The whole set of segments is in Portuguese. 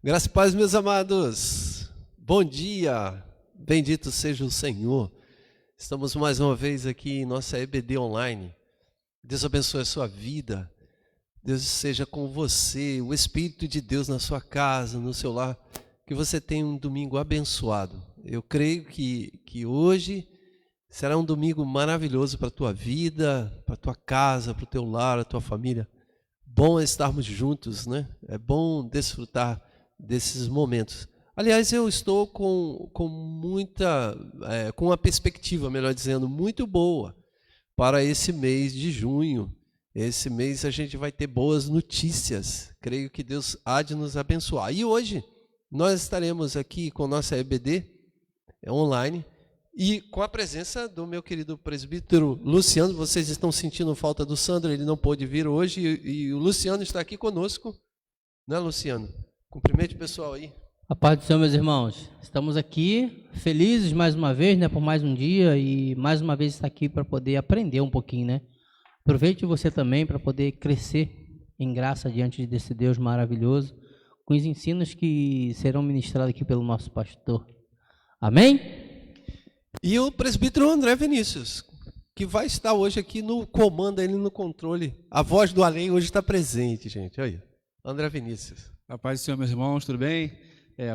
Graça e paz, meus amados. Bom dia. Bendito seja o Senhor. Estamos mais uma vez aqui em nossa EBD online. Deus abençoe a sua vida. Deus seja com você, o Espírito de Deus na sua casa, no seu lar. Que você tenha um domingo abençoado. Eu creio que hoje será um domingo maravilhoso para a tua vida, para a tua casa, para o teu lar, a tua família. Bom é estarmos juntos, né? É bom desfrutar desses momentos. Aliás, eu estou com uma perspectiva, melhor dizendo, muito boa para esse mês de junho. Esse mês a gente vai ter boas notícias. Creio que Deus há de nos abençoar. E hoje nós estaremos aqui com nossa EBD online e com a presença do meu querido presbítero Luciano. Vocês estão sentindo falta do Sandro, ele não pôde vir hoje e o Luciano está aqui conosco, né, Luciano? Cumprimente o pessoal aí. A paz do Senhor, meus irmãos. Estamos aqui felizes mais uma vez, né, por mais um dia e mais uma vez estar aqui para poder aprender um pouquinho, né? Aproveite você também para poder crescer em graça diante desse Deus maravilhoso, com os ensinos que serão ministrados aqui pelo nosso pastor. Amém? E o presbítero André Vinícius, que vai estar hoje aqui no comando, ele no controle. A voz do além hoje está presente, gente. Olha aí, André Vinícius. A paz do Senhor, meus irmãos, tudo bem?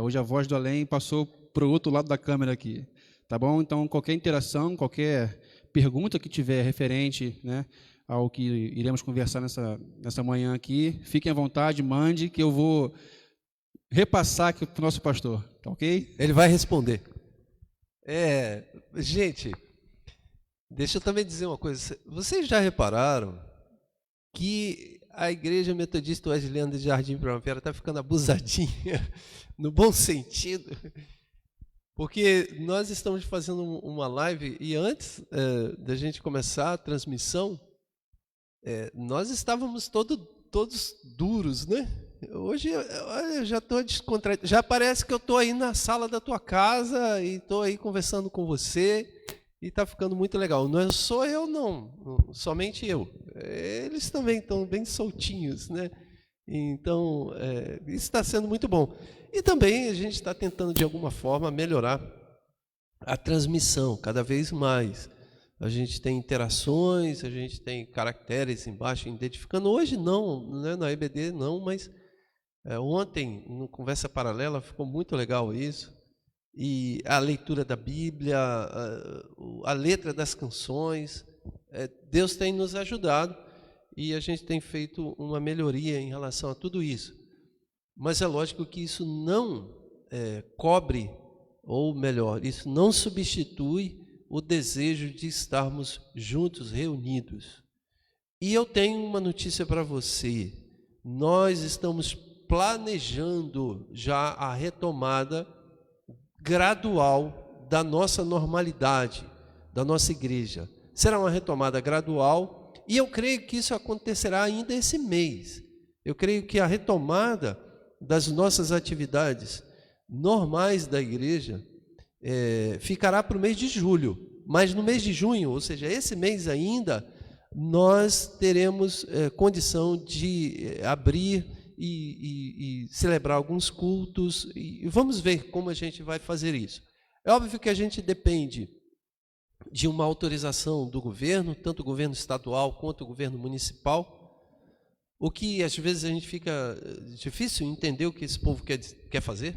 Hoje a voz do além passou para o outro lado da câmera aqui, tá bom? Então, qualquer interação, qualquer pergunta que tiver referente, né, ao que iremos conversar nessa manhã aqui, fiquem à vontade, mande, que eu vou repassar aqui para o nosso pastor, tá ok? Ele vai responder. Gente, deixa eu também dizer uma coisa. Vocês já repararam que a Igreja Metodista Wesleyana de Jardim Primavera está ficando abusadinha, no bom sentido? Porque nós estamos fazendo uma live e antes da gente começar a transmissão, nós estávamos todos duros, né? Hoje eu já estou descontraído, já parece que eu estou aí na sala da tua casa e estou aí conversando com você e está ficando muito legal. Não sou eu não, somente eu. Eles também estão bem soltinhos, né? Então, isso está sendo muito bom. E também a gente está tentando de alguma forma melhorar a transmissão cada vez mais. A gente tem interações, a gente tem caracteres embaixo identificando. Hoje não, né, na EBD não, mas ontem, no Conversa Paralela, ficou muito legal isso. E a leitura da Bíblia, a letra das canções, Deus tem nos ajudado e a gente tem feito uma melhoria em relação a tudo isso. Mas é lógico que isso não cobre, ou melhor, isso não substitui o desejo de estarmos juntos, reunidos. E eu tenho uma notícia para você. Nós estamos planejando já a retomada gradual da nossa normalidade, da nossa igreja. Será uma retomada gradual e eu creio que isso acontecerá ainda esse mês. Eu creio que a retomada das nossas atividades normais da igreja ficará para o mês de julho, mas no mês de junho, ou seja, esse mês ainda, nós teremos condição de abrir e celebrar alguns cultos, e vamos ver como a gente vai fazer isso. É óbvio que a gente depende de uma autorização do governo, tanto o governo estadual quanto o governo municipal, o que às vezes a gente fica difícil entender o que esse povo quer fazer.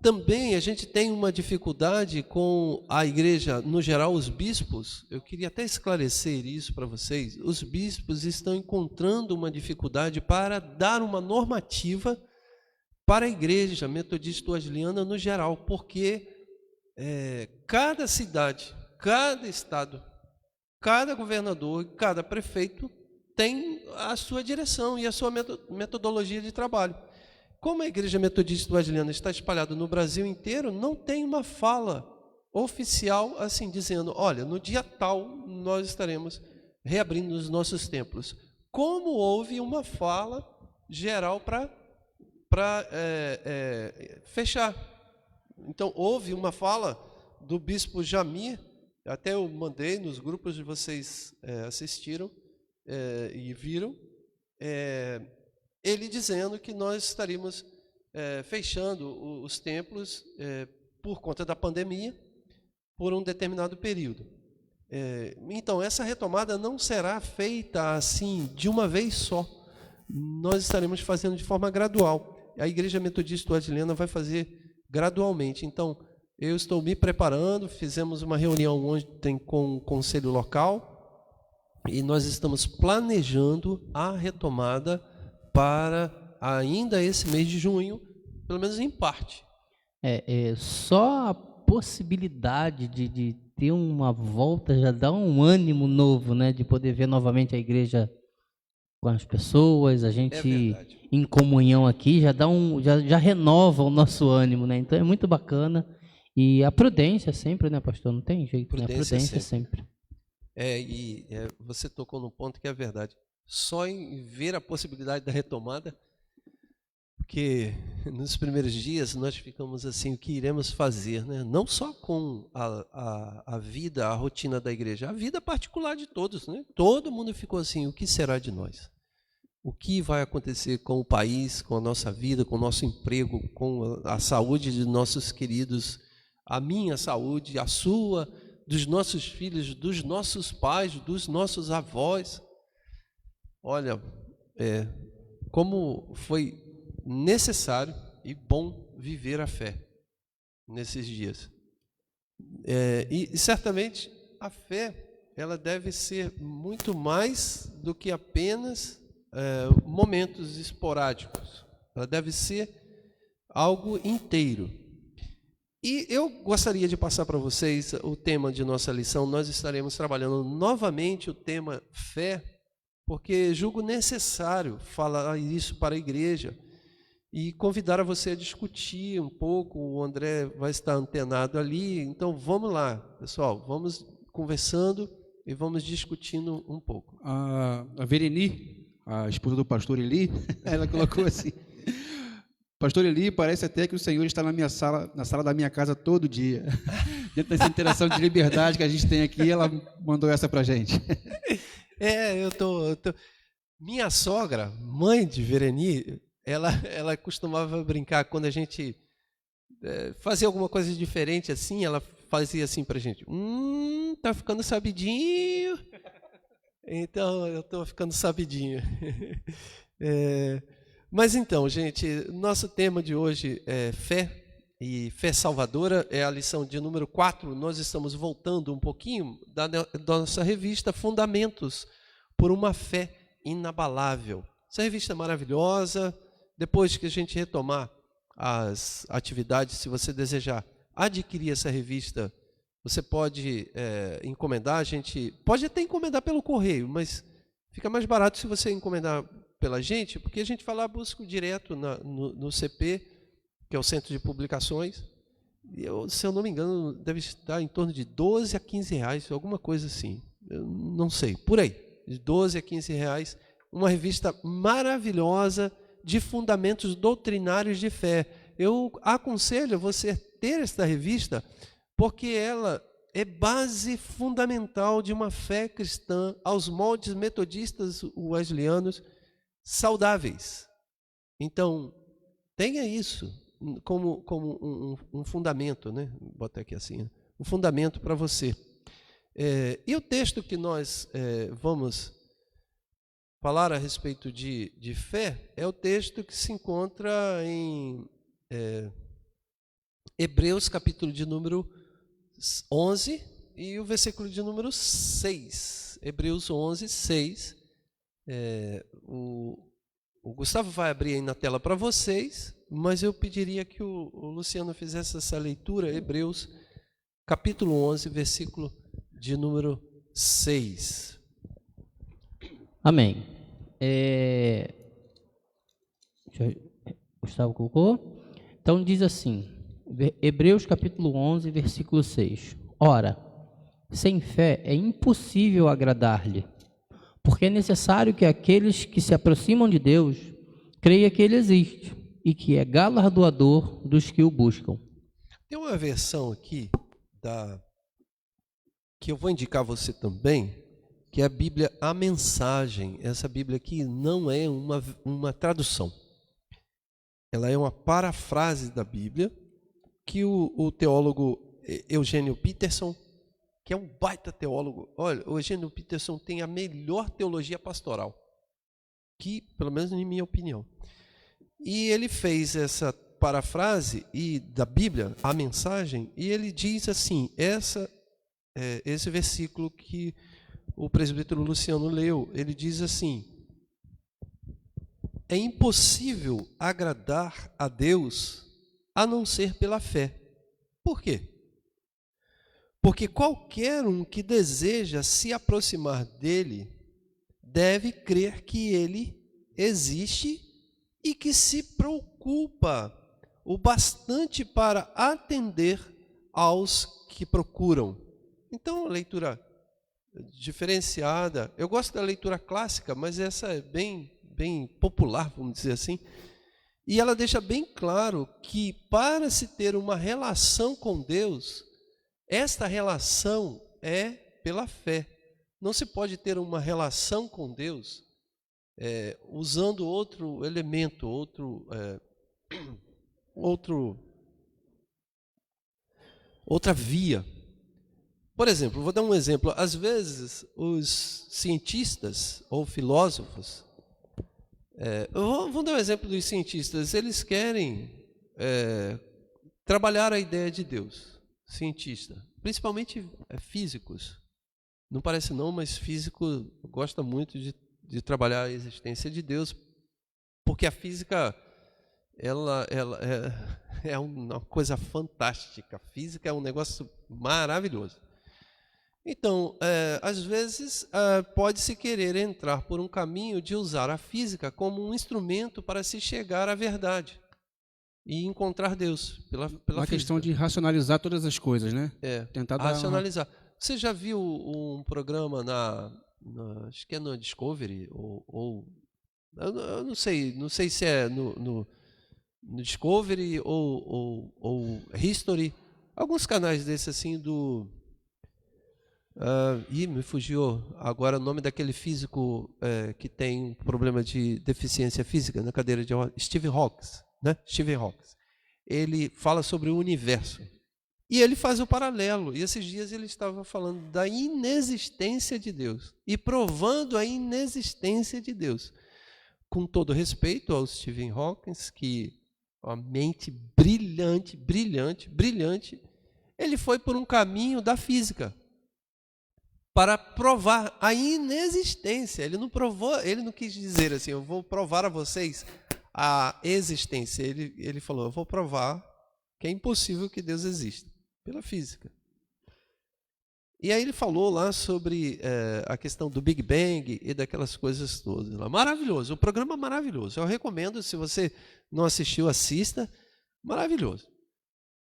Também a gente tem uma dificuldade com a igreja, no geral, os bispos. Eu queria até esclarecer isso para vocês. Os bispos estão encontrando uma dificuldade para dar uma normativa para a igreja metodista wesleyana no geral, porque cada cidade, cada estado, cada governador, cada prefeito tem a sua direção e a sua metodologia de trabalho. Como a Igreja Metodista Wesleyana está espalhada no Brasil inteiro, não tem uma fala oficial assim dizendo, olha, no dia tal nós estaremos reabrindo os nossos templos. Como houve uma fala geral para fechar. Então, houve uma fala do bispo Jamir, até eu mandei nos grupos de vocês assistiram e viram, ele dizendo que nós estaríamos fechando os templos por conta da pandemia por um determinado período. Então, essa retomada não será feita assim de uma vez só. Nós estaremos fazendo de forma gradual. A Igreja Metodista Wesleyana vai fazer gradualmente. Então, eu estou me preparando, fizemos uma reunião ontem com o Conselho Local e nós estamos planejando a retomada para ainda esse mês de junho, pelo menos em parte. Só a possibilidade de ter uma volta já dá um ânimo novo, né? De poder ver novamente a igreja com as pessoas, a gente em comunhão aqui, já renova o nosso ânimo, né? Então é muito bacana. E a prudência sempre, né, pastor? Não tem jeito, né? A prudência sempre. Você tocou num ponto que é verdade. Só em ver a possibilidade da retomada, porque nos primeiros dias nós ficamos assim, o que iremos fazer, né? Não só com a vida, a rotina da igreja, a vida particular de todos, né? Todo mundo ficou assim, o que será de nós? O que vai acontecer com o país, com a nossa vida, com o nosso emprego, com a saúde de nossos queridos, a minha saúde, a sua, dos nossos filhos, dos nossos pais, dos nossos avós? Olha, como foi necessário e bom viver a fé nesses dias. E certamente a fé ela deve ser muito mais do que apenas momentos esporádicos. Ela deve ser algo inteiro. E eu gostaria de passar para vocês o tema de nossa lição. Nós estaremos trabalhando novamente o tema fé, porque julgo necessário falar isso para a igreja e convidar a você a discutir um pouco. O André vai estar antenado ali, então vamos lá, pessoal, vamos conversando e vamos discutindo um pouco. A Vereni, a esposa do pastor Eli, ela colocou assim: pastor Eli, parece até que o Senhor está na sala da minha casa todo dia. Dentro dessa interação de liberdade que a gente tem aqui, ela mandou essa para a gente. Minha sogra, mãe de Vereni, ela costumava brincar quando a gente fazia alguma coisa diferente assim, ela fazia assim pra gente: tá ficando sabidinho. Então, eu estou ficando sabidinho. Mas então, gente, nosso tema de hoje é fé, e fé salvadora, é a lição de número 4. Nós estamos voltando um pouquinho da nossa revista Fundamentos por uma Fé Inabalável. Essa revista é maravilhosa. Depois que a gente retomar as atividades, se você desejar adquirir essa revista, você pode encomendar. A gente pode até encomendar pelo correio, mas fica mais barato se você encomendar pela gente, porque a gente vai lá, busca direto no CP, que é o Centro de Publicações. Se eu não me engano, deve estar em torno de 12 a 15 reais, alguma coisa assim. Eu não sei, por aí, de 12 a 15 reais. Uma revista maravilhosa de fundamentos doutrinários de fé. Eu aconselho você ter esta revista, porque ela é base fundamental de uma fé cristã aos moldes metodistas wesleyanos saudáveis. Então, tenha isso como um fundamento, né? Vou botar aqui assim, um fundamento para você. E o texto que nós vamos falar a respeito de fé é o texto que se encontra em Hebreus, capítulo de número 11 e o versículo de número 6. Hebreus 11, 6. O Gustavo vai abrir aí na tela para vocês, mas eu pediria que o Luciano fizesse essa leitura. Hebreus, capítulo 11, versículo de número 6. Amém. Gustavo colocou. Então diz assim, Hebreus capítulo 11, versículo 6. Ora, sem fé é impossível agradar-lhe, porque é necessário que aqueles que se aproximam de Deus creiam que Ele existe e que é galardoador dos que o buscam. Tem uma versão aqui que eu vou indicar a você também, que é a Bíblia A Mensagem. Essa Bíblia aqui não é uma tradução. ela é uma parafrase da Bíblia que o teólogo Eugênio Peterson, que é um baita teólogo, olha, o Eugênio Peterson tem a melhor teologia pastoral, que, pelo menos em minha opinião. E ele fez essa parafrase da Bíblia, a mensagem, e ele diz assim, esse versículo que o presbítero Luciano leu, ele diz assim: é impossível agradar a Deus a não ser pela fé. Por quê? Porque qualquer um que deseja se aproximar dele deve crer que ele existe e que se preocupa o bastante para atender aos que procuram. Então, a leitura diferenciada, eu gosto da leitura clássica, mas essa é bem popular, vamos dizer assim, e ela deixa bem claro que para se ter uma relação com Deus, esta relação é pela fé. Não se pode ter uma relação com Deus usando outro elemento, outra via. Por exemplo, vou dar um exemplo. Às vezes, os cientistas ou filósofos, vou dar um exemplo dos cientistas, eles querem trabalhar a ideia de Deus, cientista, principalmente físicos. Não parece não, mas físico gosta muito de trabalhar a existência de Deus, porque a física ela é uma coisa fantástica. A física é um negócio maravilhoso. Então, às vezes, pode-se querer entrar por um caminho de usar a física como um instrumento para se chegar à verdade e encontrar Deus pela uma física. Questão de racionalizar todas as coisas, né? Tentar racionalizar. Você já viu um programa acho que é no Discovery, eu não sei se é no Discovery ou History, alguns canais desses assim me fugiu agora o nome daquele físico que tem um problema de deficiência física na cadeira de Stephen Hawking, né? Stephen Hawking. Ele fala sobre o universo e ele faz o paralelo. E esses dias ele estava falando da inexistência de Deus e provando a inexistência de Deus. Com todo respeito ao Stephen Hawking, que uma mente brilhante, ele foi por um caminho da física para provar a inexistência. Ele não quis dizer assim, eu vou provar a vocês a existência. Ele falou, eu vou provar que é impossível que Deus exista, pela física. E aí ele falou lá sobre a questão do Big Bang e daquelas coisas todas. Maravilhoso, o programa é maravilhoso. Eu recomendo, se você não assistiu, assista. Maravilhoso.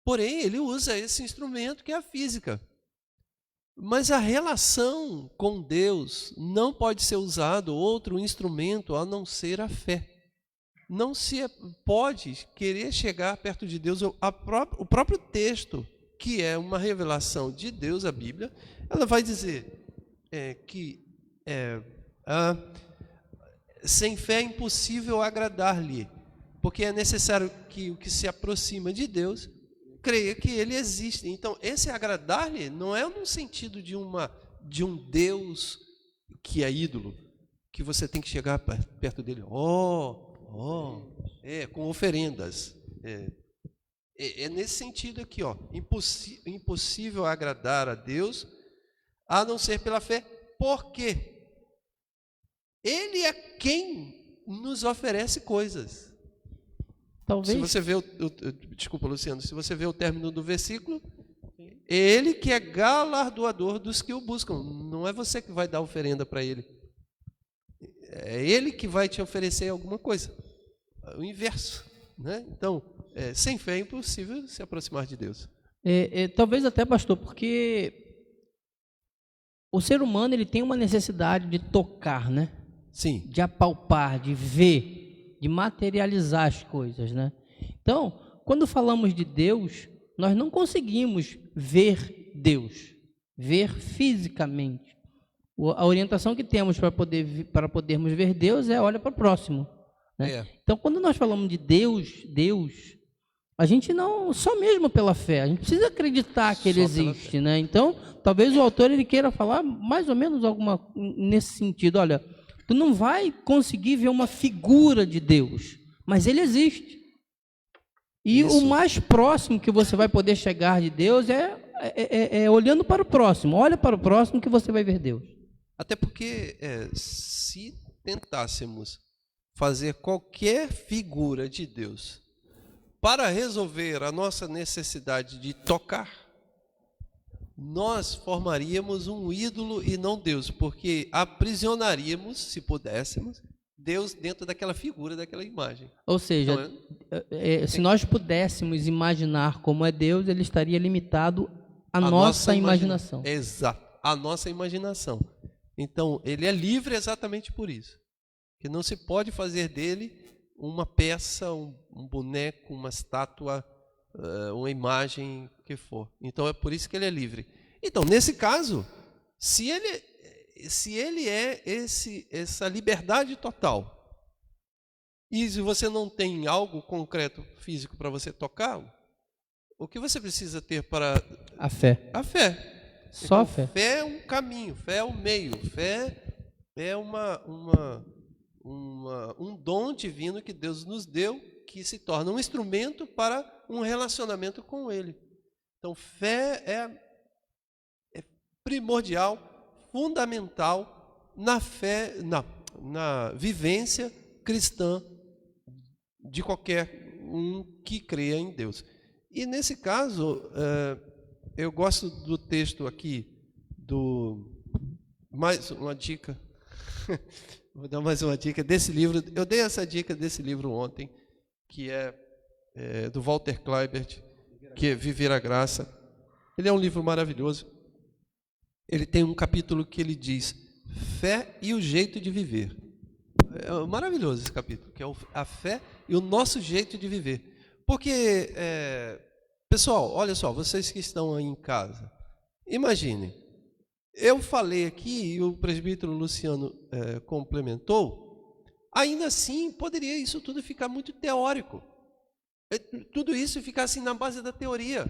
Porém, ele usa esse instrumento que é a física. Mas a relação com Deus não pode ser usado outro instrumento a não ser a fé. Não se pode querer chegar perto de Deus. O próprio texto, que é uma revelação de Deus, a Bíblia, ela vai dizer que sem fé é impossível agradar-lhe, porque é necessário que o que se aproxima de Deus creia que ele existe. Então, esse agradar-lhe não é no sentido de um Deus que é ídolo, que você tem que chegar perto dele, com oferendas. É nesse sentido aqui, impossível agradar a Deus a não ser pela fé, porque Ele é quem nos oferece coisas. Talvez. Se você vê desculpa, Luciano, se você vê o término do versículo, Ele que é galardoador dos que o buscam. Não é você que vai dar oferenda para Ele. É Ele que vai te oferecer alguma coisa. O inverso, né? Então, sem fé é impossível se aproximar de Deus. Talvez até, pastor, porque o ser humano ele tem uma necessidade de tocar, né? Sim. De apalpar, de ver, de materializar as coisas, né? Então, quando falamos de Deus, nós não conseguimos ver Deus, ver fisicamente. A orientação que temos para podermos ver Deus olha para o próximo, né? É. Então, quando nós falamos de Deus, a gente não, só mesmo pela fé, a gente precisa acreditar que ele Só pela existe, né? Então, talvez o autor ele queira falar mais ou menos alguma nesse sentido. Olha, tu não vai conseguir ver uma figura de Deus, mas ele existe. E Isso. o mais próximo que você vai poder chegar de Deus é olhando para o próximo. Olha para o próximo que você vai ver Deus. Até porque se tentássemos fazer qualquer figura de Deus para resolver a nossa necessidade de tocar, nós formaríamos um ídolo e não Deus, porque aprisionaríamos, se pudéssemos, Deus dentro daquela figura, daquela imagem. Ou seja, Então, se nós pudéssemos imaginar como é Deus, ele estaria limitado à nossa imaginação. Exato, a nossa imaginação. Então, ele é livre exatamente por isso. Que não se pode fazer dele uma peça, um boneco, uma estátua, uma imagem, o que for. Então, é por isso que ele é livre. Então, nesse caso, se ele é essa liberdade total, e se você não tem algo concreto físico para você tocar, o que você precisa ter para A fé. a fé? Só a Então, fé. fé é um caminho, fé é um meio, fé é um dom divino que Deus nos deu, que se torna um instrumento para um relacionamento com Ele. Então, fé é primordial, fundamental na fé, na vivência cristã de qualquer um que creia em Deus. E nesse caso, eu gosto do texto aqui, mais uma dica, vou dar mais uma dica desse livro. Eu dei essa dica desse livro ontem, que é do Walter Kleibert, que é Viver a Graça. Ele é um livro maravilhoso. Ele tem um capítulo que ele diz Fé e o jeito de viver. É maravilhoso esse capítulo, que é a fé e o nosso jeito de viver. Porque, pessoal, olha só, vocês que estão aí em casa, imaginem, eu falei aqui e o presbítero Luciano complementou, ainda assim poderia isso tudo ficar muito teórico. Tudo isso ficar assim na base da teoria,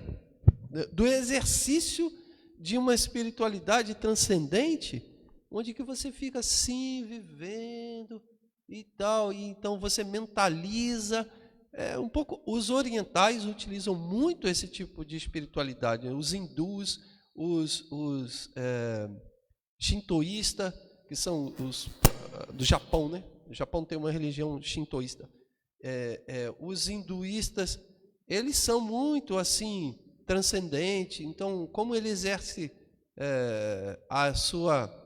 do exercício de uma espiritualidade transcendente, onde que você fica assim, vivendo e tal, e então você mentaliza. Um pouco, os orientais utilizam muito esse tipo de espiritualidade, os hindus, os shintoístas, que são os do Japão, né? O Japão tem uma religião shintoísta. Os hinduístas, eles são muito assim transcendente. Então, como ele exerce a sua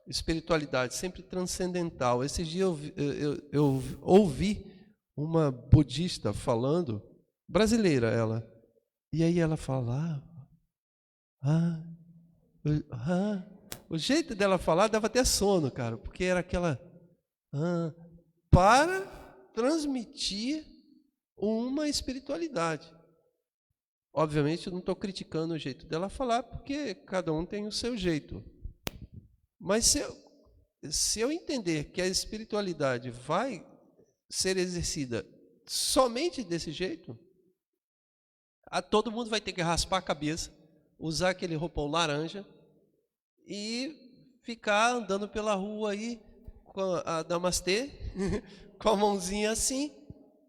espiritualidade sempre transcendental. Esses dias eu ouvi uma budista falando, brasileira ela, e aí ela falava, o jeito dela falar dava até sono, cara, porque era aquela, para transmitir uma espiritualidade. Obviamente eu não estou criticando o jeito dela falar, porque cada um tem o seu jeito. Mas se eu entender que a espiritualidade vai ser exercida somente desse jeito, todo mundo vai ter que raspar a cabeça, usar aquele roupão laranja e ficar andando pela rua aí com a namastê, com a mãozinha assim,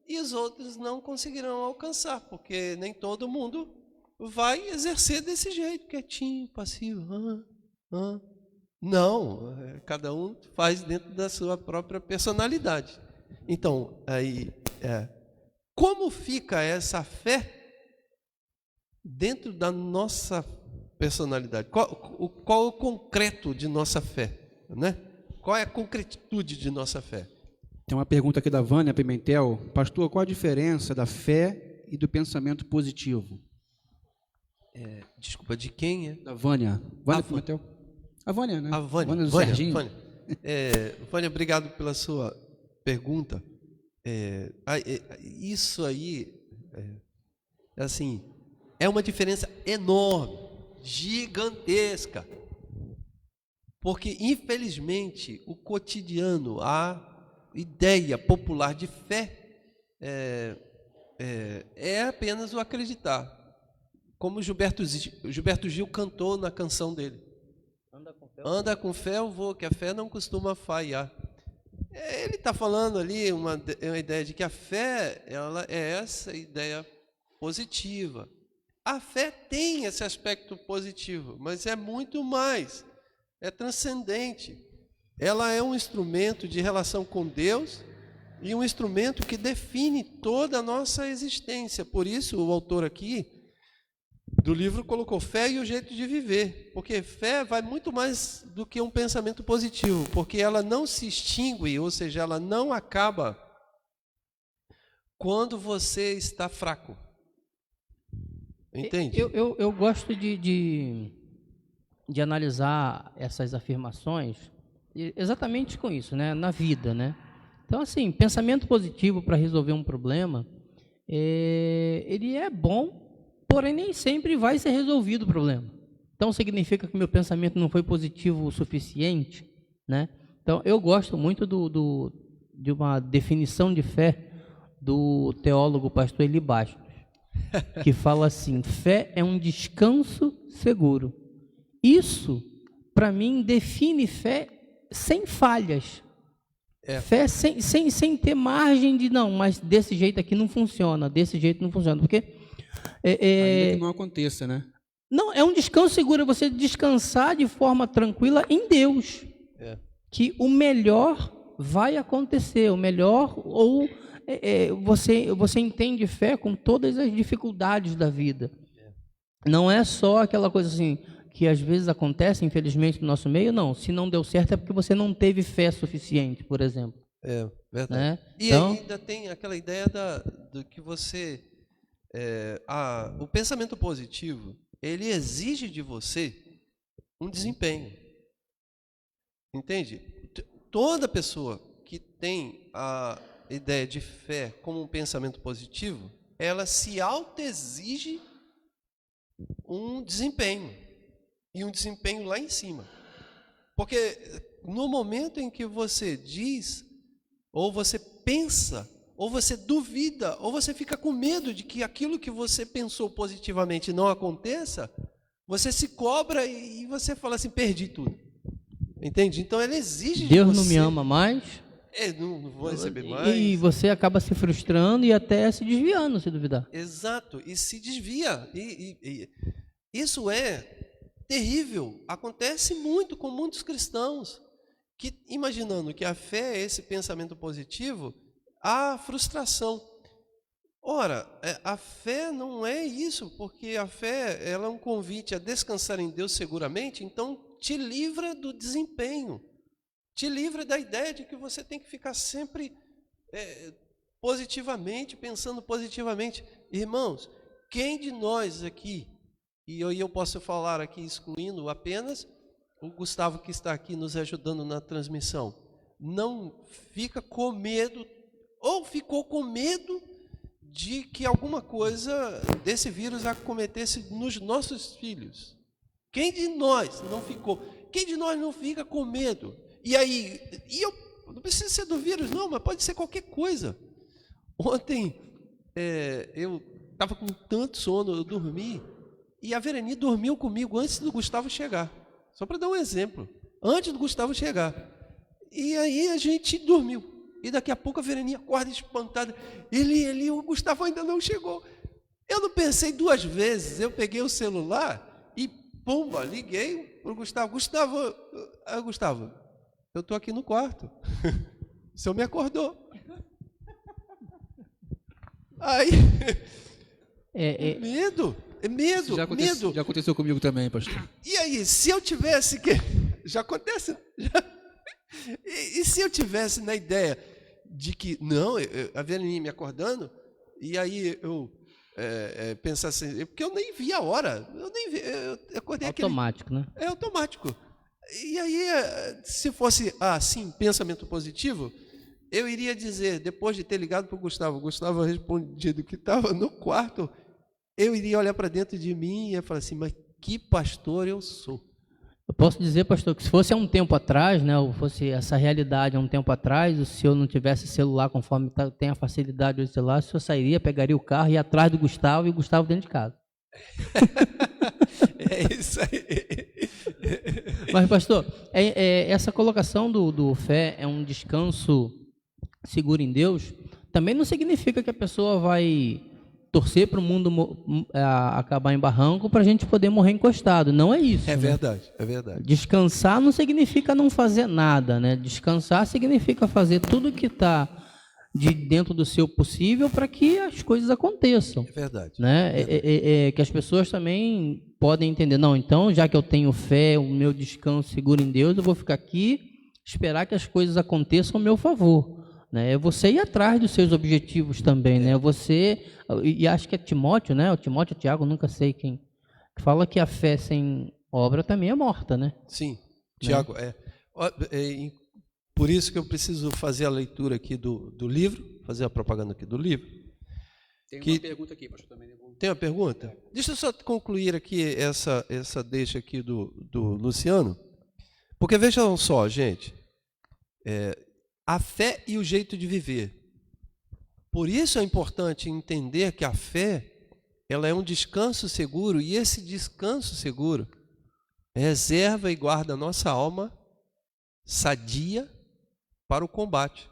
e os outros não conseguirão alcançar, porque nem todo mundo vai exercer desse jeito, quietinho, passivo. Não, cada um faz dentro da sua própria personalidade. Então, aí, como fica essa fé dentro da nossa personalidade? Qual o concreto de nossa fé, né? Qual é a concretitude de nossa fé? Tem uma pergunta aqui da Vânia Pimentel. Pastor, qual a diferença da fé e do pensamento positivo? Desculpa, de quem é? Da Vânia. Vânia Pimentel. A Vânia, né? A Vânia. Do Serginho. Vânia, obrigado pela sua pergunta. Isso aí, assim, é uma diferença enorme, gigantesca. Porque, infelizmente, o cotidiano, ideia popular de fé é apenas o acreditar. Como Gilberto Gil cantou na canção dele. Anda com fé eu vou, que a fé não costuma falhar. Ele está falando ali uma ideia de que a fé ela é essa ideia positiva. A fé tem esse aspecto positivo, mas é muito mais, é transcendente. Ela é um instrumento de relação com Deus e um instrumento que define toda a nossa existência. Por isso, o autor aqui do livro colocou fé e o jeito de viver, porque fé vai muito mais do que um pensamento positivo, porque ela não se extingue, ou seja, ela não acaba quando você está fraco. Entende? Eu gosto de analisar essas afirmações exatamente com isso, né? Na vida, né? Então, assim, pensamento positivo para resolver um problema, ele é bom, porém nem sempre vai ser resolvido o problema. Então, significa que meu pensamento não foi positivo o suficiente, né? Então, eu gosto muito de uma definição de fé do teólogo pastor Eli Bastos, que fala assim: fé é um descanso seguro. Isso, para mim, define fé sem falhas. Fé sem ter margem de, não, mas desse jeito aqui não funciona, desse jeito não funciona. Porque ainda que não aconteça, né? Não, é um descanso seguro, você descansar de forma tranquila em Deus. Que o melhor vai acontecer, o melhor, ou você entende fé com todas as dificuldades da vida. Não é só aquela coisa assim, que às vezes acontece, infelizmente, no nosso meio, não. Se não deu certo é porque você não teve fé suficiente, por exemplo. É, verdade. Né? E então, ainda tem aquela ideia do que você... o pensamento positivo, ele exige de você um desempenho. Entende? Toda pessoa que tem a ideia de fé como um pensamento positivo, ela se autoexige um desempenho. E um desempenho lá em cima. Porque no momento em que você diz, ou você pensa, ou você duvida, ou você fica com medo de que aquilo que você pensou positivamente não aconteça, você se cobra e você fala assim, perdi tudo. Entende? Então ela exige de Deus você... não me ama mais. Não vou receber mais. E você acaba se frustrando e até se desviando, se duvidar. Exato, e se desvia. Isso é terrível. Acontece muito com muitos cristãos que, imaginando que a fé é esse pensamento positivo, há frustração. Ora, a fé não é isso, porque a fé ela é um convite a descansar em Deus seguramente, então te livra do desempenho, te livra da ideia de que você tem que ficar sempre positivamente, pensando positivamente. Irmãos, quem de nós aqui, e eu posso falar aqui excluindo apenas o Gustavo que está aqui nos ajudando na transmissão, não fica com medo, ou ficou com medo de que alguma coisa desse vírus acometesse nos nossos filhos? Quem de nós não ficou? Quem de nós não fica com medo? E aí, não precisa ser do vírus não, mas pode ser qualquer coisa. Ontem eu estava com tanto sono, eu dormi, e a Vereni dormiu comigo antes do Gustavo chegar. Só para dar um exemplo, antes do Gustavo chegar. E aí a gente dormiu. E daqui a pouco a Vereni acorda espantada. O Gustavo ainda não chegou. Eu não pensei duas vezes. Eu peguei o celular e, pumba, liguei para o Gustavo. Gustavo, eu estou aqui no quarto. O senhor me acordou. Aí, medo. Medo, medo. Já aconteceu comigo também, pastor. E aí, se eu tivesse que... Já acontece... E se eu tivesse na ideia de que, não, a Vereni me acordando, e aí eu pensasse assim, porque eu nem vi a hora, eu acordei automático, né? É automático. E aí, se fosse assim, pensamento positivo, eu iria dizer, depois de ter ligado para o Gustavo respondido que estava no quarto, eu iria olhar para dentro de mim e ia falar assim, mas que pastor eu sou. Eu posso dizer, pastor, que se fosse há um tempo atrás, né, ou fosse essa realidade há um tempo atrás, o senhor não tivesse celular, conforme tem a facilidade do celular, o senhor sairia, pegaria o carro e ia atrás do Gustavo e o Gustavo dentro de casa. É isso aí. Mas, pastor, essa colocação do fé é um descanso seguro em Deus, também não significa que a pessoa vai torcer para o mundo acabar em barranco para a gente poder morrer encostado. Não é isso. É né? verdade, é verdade. Descansar não significa não fazer nada, né? Descansar significa fazer tudo que está de dentro do seu possível para que as coisas aconteçam. É verdade. Né? Que as pessoas também podem entender, não, então, já que eu tenho fé, o meu descanso seguro em Deus, eu vou ficar aqui, esperar que as coisas aconteçam ao meu favor. Né? É você ir atrás dos seus objetivos também, né? Você, e acho que é Timóteo, né? O Timóteo, o Tiago, nunca sei quem, que fala que a fé sem obra também é morta, né? Sim, Tiago, por isso que eu preciso fazer a leitura aqui do livro, fazer a propaganda aqui do livro. Tem uma pergunta aqui, pastor, também. Tem uma pergunta? Deixa eu só concluir aqui essa deixa aqui do Luciano, porque vejam só, gente, a fé e o jeito de viver. Por isso é importante entender que a fé, ela é um descanso seguro, e esse descanso seguro reserva e guarda a nossa alma sadia para o combate.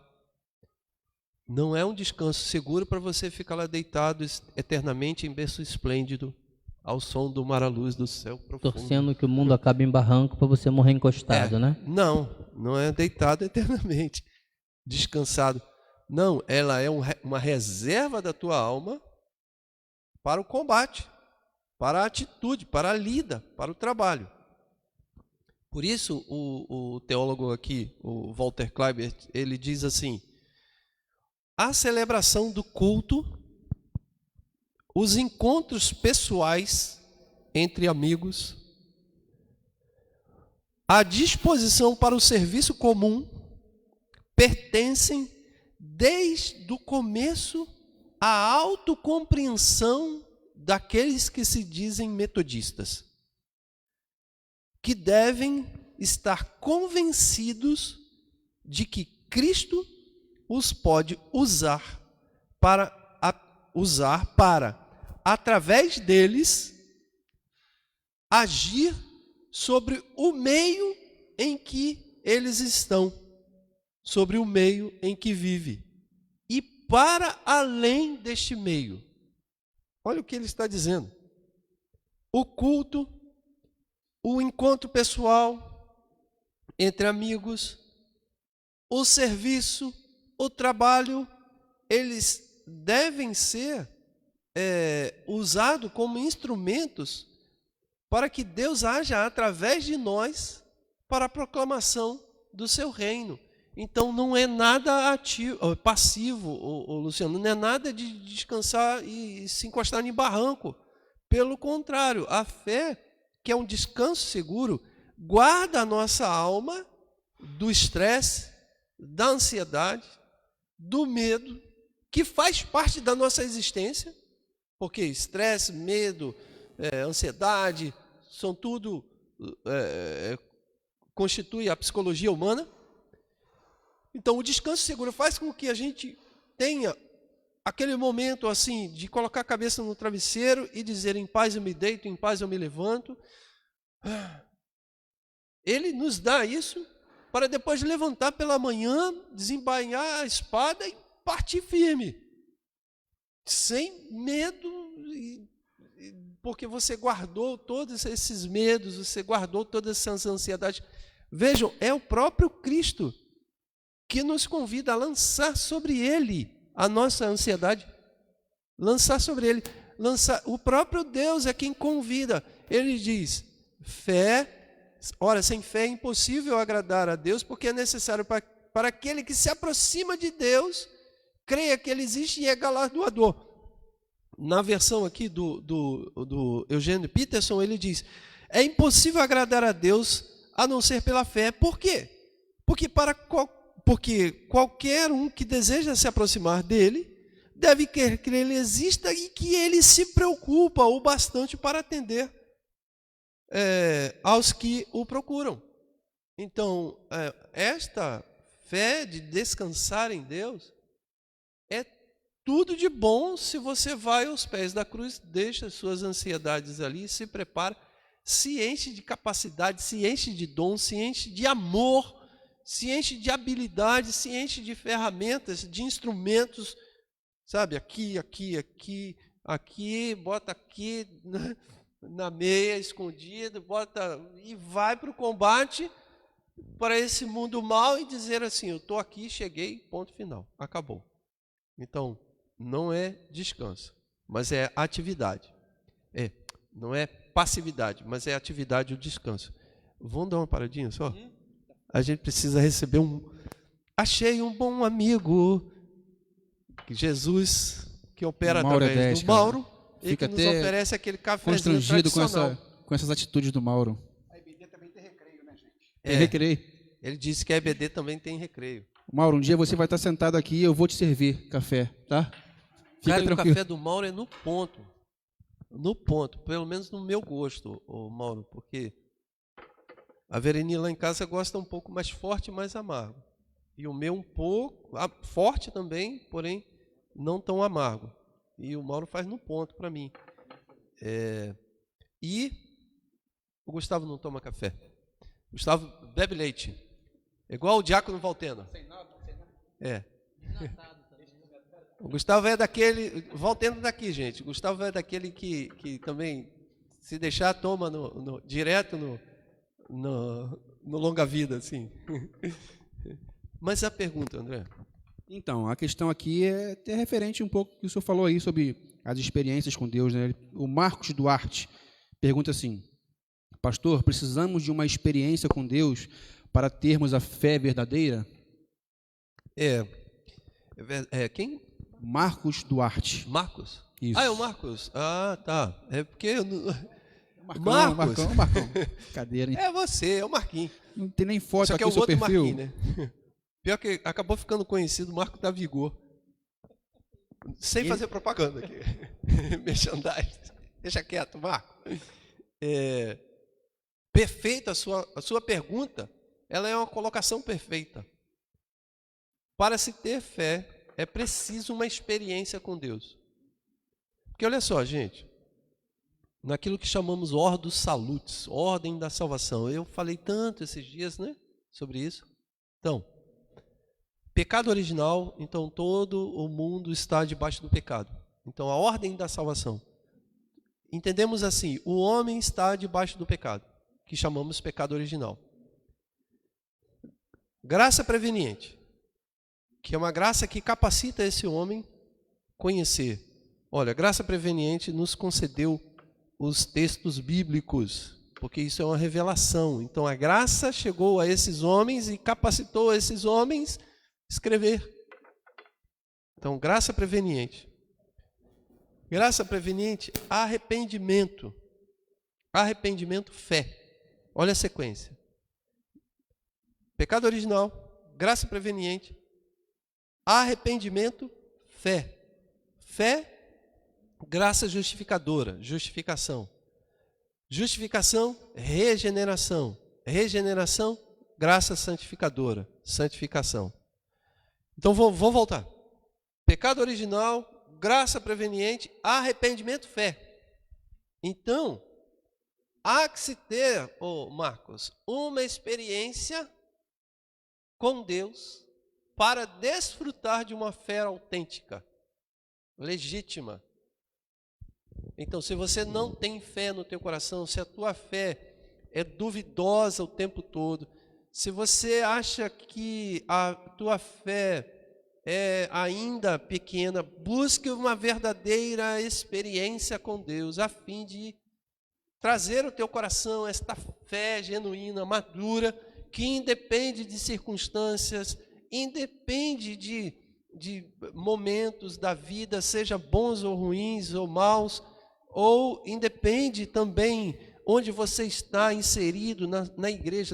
Não é um descanso seguro para você ficar lá deitado eternamente em berço esplêndido, ao som do mar à luz do céu profundo. Torcendo que o mundo acabe em barranco para você morrer encostado, né? Não é deitado eternamente, descansado. Não, ela é uma reserva da tua alma para o combate, para a atitude, para a lida, para o trabalho. Por isso, o teólogo aqui, o Walter Kleiber, ele diz assim: a celebração do culto, os encontros pessoais entre amigos, a disposição para o serviço comum, pertencem desde o começo à autocompreensão daqueles que se dizem metodistas, que devem estar convencidos de que Cristo os pode usar para, através deles, agir sobre o meio em que eles estão, sobre o meio em que vive, e para além deste meio. Olha o que ele está dizendo. O culto, o encontro pessoal entre amigos, o serviço, o trabalho, eles devem ser usados como instrumentos para que Deus haja através de nós para a proclamação do seu reino. Então não é nada passivo, Luciano, não é nada de descansar e se encostar em barranco. Pelo contrário, a fé, que é um descanso seguro, guarda a nossa alma do estresse, da ansiedade, do medo, que faz parte da nossa existência, porque estresse, medo, ansiedade, são tudo, constitui a psicologia humana. Então, o descanso seguro faz com que a gente tenha aquele momento assim de colocar a cabeça no travesseiro e dizer: em paz eu me deito, em paz eu me levanto. Ele nos dá isso para depois levantar pela manhã, desembainhar a espada e partir firme, sem medo, porque você guardou todos esses medos, você guardou todas essas ansiedades. Vejam, é o próprio Cristo que nos convida a lançar sobre Ele a nossa ansiedade, lançar sobre Ele, o próprio Deus é quem convida. Ele diz: fé, ora, sem fé é impossível agradar a Deus, porque é necessário para aquele que se aproxima de Deus, creia que Ele existe e é galardoador. Na versão aqui do Eugênio Peterson, ele diz: é impossível agradar a Deus a não ser pela fé. Por quê? Porque qualquer um que deseja se aproximar dele deve crer que ele exista e que ele se preocupa o bastante para atender aos que o procuram. Então, esta fé de descansar em Deus é tudo de bom se você vai aos pés da cruz, deixa suas ansiedades ali, se prepara, se enche de capacidade, se enche de dom, se enche de amor, se enche de habilidade, se enche de ferramentas, de instrumentos, sabe? Aqui, bota aqui na meia, escondido, bota e vai para o combate, para esse mundo mal e dizer assim, eu estou aqui, cheguei, ponto final, acabou. Então, não é descanso, mas é atividade. Não é passividade, mas é atividade o descanso. Vamos dar uma paradinha só? A gente precisa receber Achei um bom amigo, Jesus, que opera através do Mauro, e que nos oferece aquele cafezinho constrangido tradicional. com essas atitudes do Mauro. A EBD também tem recreio, né, gente? Tem recreio. Ele disse que a EBD também tem recreio. Mauro, um dia você vai estar sentado aqui e eu vou te servir café, tá? Fica Cara, tranquilo. o café do Mauro é no ponto. No ponto, pelo menos no meu gosto, Mauro, porque a Vereni lá em casa gosta um pouco mais forte e mais amargo. E o meu um pouco, forte também, porém não tão amargo. E o Mauro faz no ponto para mim. E o Gustavo não toma café. O Gustavo bebe leite. Igual o Diácono Valtena. O Gustavo é daquele... Valtena daqui, gente. O Gustavo é daquele que também, se deixar, toma direto no longa-vida, assim. Mas a pergunta, André? Então, a questão aqui é referente um pouco ao que o senhor falou aí sobre as experiências com Deus, né? O Marcos Duarte pergunta assim, pastor, precisamos de uma experiência com Deus para termos a fé verdadeira? Quem? Marcos Duarte. Marcos? Isso. É o Marcos. Tá. É porque eu não... Marcão. Cadeira, hein? É você, é o Marquinhos. Não tem nem foto Só aqui que é no o seu outro perfil. Marquinhos, né? Pior que acabou ficando conhecido o Marco da Vigor. Sem fazer propaganda aqui. Merchandising. Deixa quieto, Marco. Perfeita a sua pergunta. Ela é uma colocação perfeita. Para se ter fé, é preciso uma experiência com Deus. Porque olha só, gente, naquilo que chamamos Ordo Salutis, ordem da salvação. Eu falei tanto esses dias, né, sobre isso. Então, pecado original, então todo o mundo está debaixo do pecado. Então, a ordem da salvação. Entendemos assim, o homem está debaixo do pecado, que chamamos pecado original. Graça preveniente, que é uma graça que capacita esse homem a conhecer. Olha, graça preveniente nos concedeu os textos bíblicos, porque isso é uma revelação. Então, a graça chegou a esses homens e capacitou esses homens a escrever. Então, graça preveniente. Graça preveniente, arrependimento. Arrependimento, fé. Olha a sequência. Pecado original, graça preveniente, arrependimento, fé. Fé, graça justificadora, justificação. Justificação, regeneração. Regeneração, graça santificadora, santificação. Então, vou voltar. Pecado original, graça preveniente, arrependimento, fé. Então, há que se ter, Marcos, uma experiência com Deus para desfrutar de uma fé autêntica, legítima. Então, se você não tem fé no teu coração, se a tua fé é duvidosa o tempo todo, se você acha que a tua fé é ainda pequena, busque uma verdadeira experiência com Deus, a fim de trazer ao teu coração esta fé genuína, madura, que independe de circunstâncias, independe de momentos da vida, seja bons ou ruins ou maus, ou independe também onde você está inserido na igreja,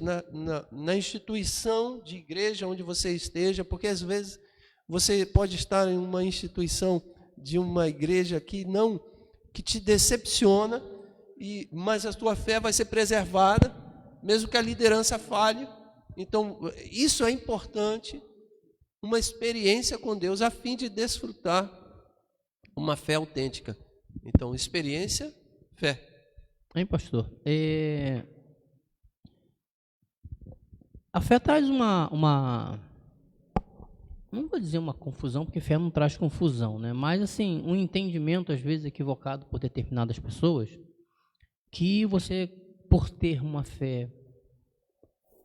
na instituição de igreja onde você esteja, porque às vezes você pode estar em uma instituição de uma igreja que te decepciona mas a tua fé vai ser preservada, mesmo que a liderança falhe. Então, isso é importante, uma experiência com Deus, a fim de desfrutar uma fé autêntica. Então, experiência, fé. Hein, pastor? A fé traz não vou dizer uma confusão, porque fé não traz confusão, né? Mas, assim, um entendimento, às vezes, equivocado por determinadas pessoas, que você, por ter uma fé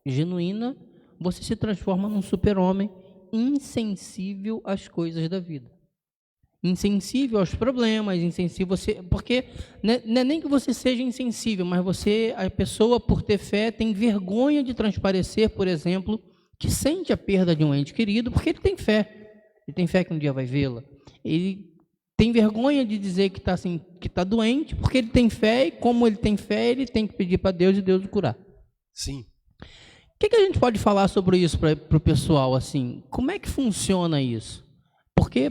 genuína, você se transforma num super-homem insensível às coisas da vida. Insensível aos problemas, insensível porque não é nem que você seja insensível, mas a pessoa, por ter fé, tem vergonha de transparecer, por exemplo, que sente a perda de um ente querido, porque ele tem fé. Ele tem fé que um dia vai vê-la. Ele tem vergonha de dizer que está doente, porque ele tem fé, e como ele tem fé, ele tem que pedir para Deus e Deus o curar. Sim. O que a gente pode falar sobre isso para o pessoal? Assim, como é que funciona isso? Porque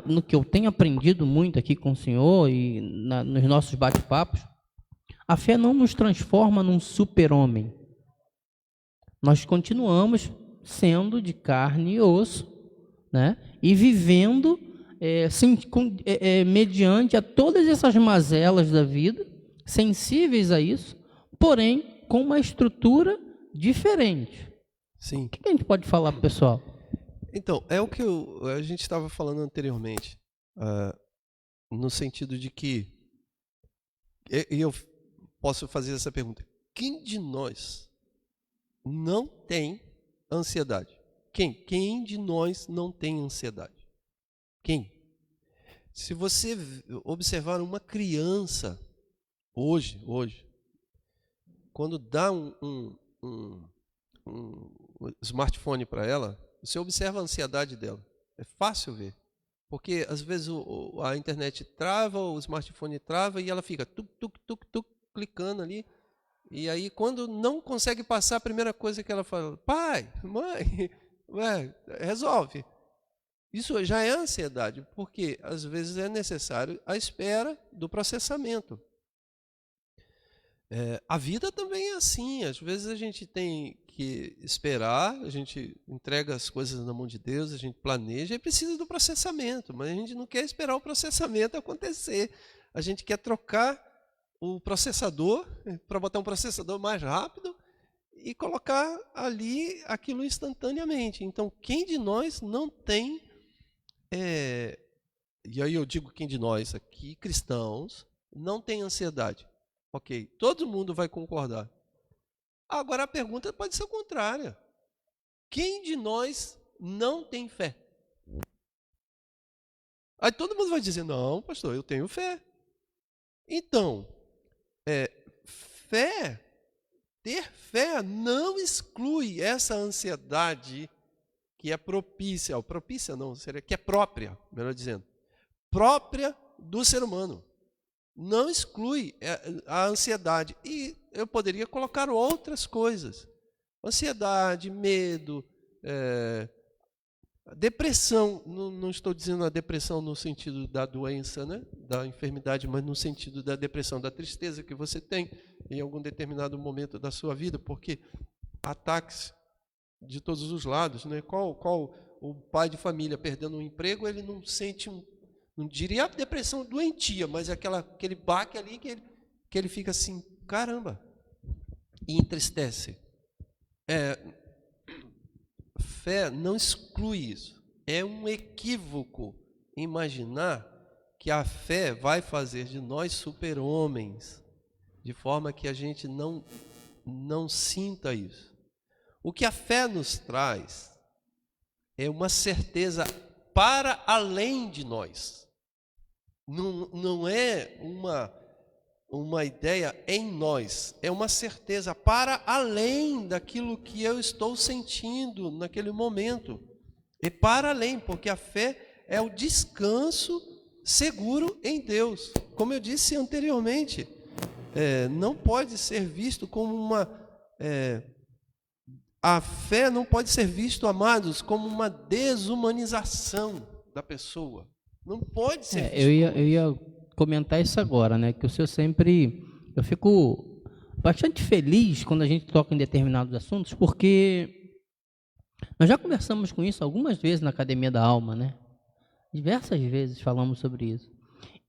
no que eu tenho aprendido muito aqui com o senhor e nos nossos bate-papos, a fé não nos transforma num super-homem. Nós continuamos sendo de carne e osso, né? E vivendo mediante a todas essas mazelas da vida, sensíveis a isso, porém com uma estrutura diferente. Sim. O que a gente pode falar para o pessoal? Então, é o que a gente estava falando anteriormente, no sentido de que, e eu posso fazer essa pergunta, quem de nós não tem ansiedade? Quem de nós não tem ansiedade? Quem? Se você observar uma criança, hoje, quando dá um smartphone para ela, você observa a ansiedade dela. É fácil ver. Porque, às vezes, a internet trava, o smartphone trava e ela fica clicando ali. E aí, quando não consegue passar, a primeira coisa que ela fala, pai, mãe, resolve. Isso já é ansiedade, porque, às vezes, é necessário a espera do processamento. A vida também é assim, às vezes a gente tem que esperar, a gente entrega as coisas na mão de Deus, a gente planeja e precisa do processamento, mas a gente não quer esperar o processamento acontecer, a gente quer trocar o processador para botar um processador mais rápido e colocar ali aquilo instantaneamente. Então, quem de nós não tem, e aí eu digo quem de nós aqui, cristãos, não tem ansiedade? Ok, todo mundo vai concordar. Agora a pergunta pode ser contrária. Quem de nós não tem fé? Aí todo mundo vai dizer, não, pastor, eu tenho fé. Então, ter fé não exclui essa ansiedade que é propícia não, seria que é própria, melhor dizendo, própria do ser humano. Não exclui a ansiedade. E eu poderia colocar outras coisas. Ansiedade, medo, depressão. Não estou dizendo a depressão no sentido da doença, né? Da enfermidade, mas no sentido da depressão, da tristeza que você tem em algum determinado momento da sua vida, porque ataques de todos os lados, né? Qual o pai de família perdendo um emprego, ele não sente não diria a depressão doentia, mas aquele baque ali que ele fica assim, caramba, e entristece. Fé não exclui isso. É um equívoco imaginar que a fé vai fazer de nós super-homens, de forma que a gente não sinta isso. O que a fé nos traz é uma certeza para além de nós. Não é uma ideia em nós, é uma certeza para além daquilo que eu estou sentindo naquele momento. É para além, porque a fé é o descanso seguro em Deus. Como eu disse anteriormente, não pode ser visto como a fé não pode ser visto, amados, como uma desumanização da pessoa. Não pode ser visto. Eu ia comentar isso agora, né? Que o senhor sempre... Eu fico bastante feliz quando a gente toca em determinados assuntos, porque nós já conversamos com isso algumas vezes na Academia da Alma, né? Diversas vezes falamos sobre isso.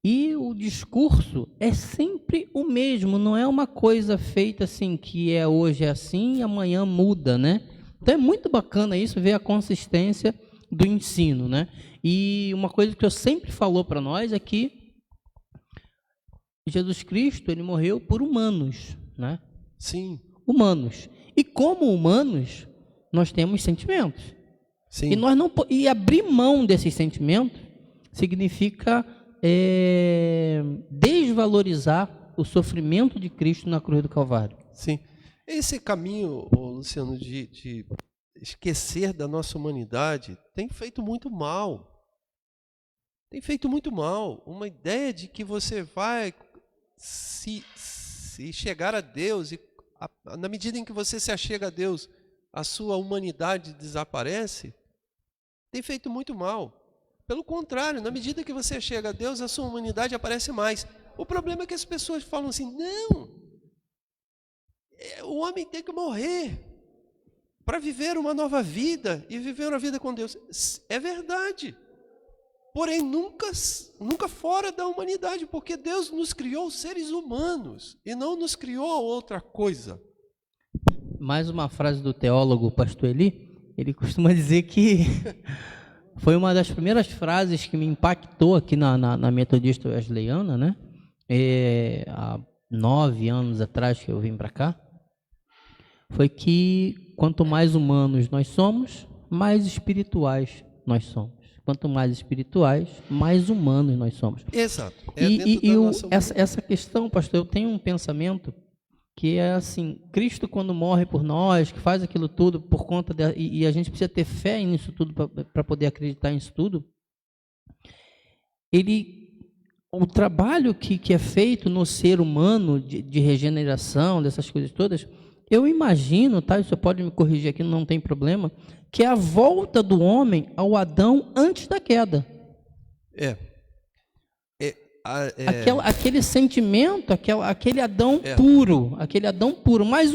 E o discurso é sempre o mesmo, não é uma coisa feita assim, que hoje é assim e amanhã muda, né? Então é muito bacana isso, ver a consistência do ensino, né? E uma coisa que eu sempre falou para nós é que Jesus Cristo, ele morreu por humanos, né? Sim. Humanos. E como humanos, nós temos sentimentos. Sim. E nós não e abrir mão desses sentimentos significa desvalorizar o sofrimento de Cristo na cruz do Calvário. Sim. Esse caminho, Luciano, de esquecer da nossa humanidade tem feito muito mal. Tem feito muito mal. Uma ideia de que você vai se chegar a Deus, e na medida em que você se achega a Deus, a sua humanidade desaparece, tem feito muito mal. Pelo contrário, na medida que você chega a Deus, a sua humanidade aparece mais. O problema é que as pessoas falam assim, não, o homem tem que morrer para viver uma nova vida e viver uma vida com Deus. É verdade, porém nunca fora da humanidade, porque Deus nos criou seres humanos e não nos criou outra coisa. Mais uma frase do teólogo Pastor Eli, ele costuma dizer que foi uma das primeiras frases que me impactou aqui na Metodista Wesleyana, né? Há 9 anos atrás que eu vim para cá, foi que quanto mais humanos nós somos, mais espirituais nós somos. Quanto mais espirituais, mais humanos nós somos. Exato. Essa questão, pastor, eu tenho um pensamento que é assim, Cristo quando morre por nós, que faz aquilo tudo por conta e a gente precisa ter fé nisso tudo para poder acreditar nisso tudo. O trabalho que é feito no ser humano de regeneração, dessas coisas todas, eu imagino, tá? Você pode me corrigir aqui, não tem problema, que é a volta do homem ao Adão antes da queda. Aquele sentimento, aquele Adão puro, mais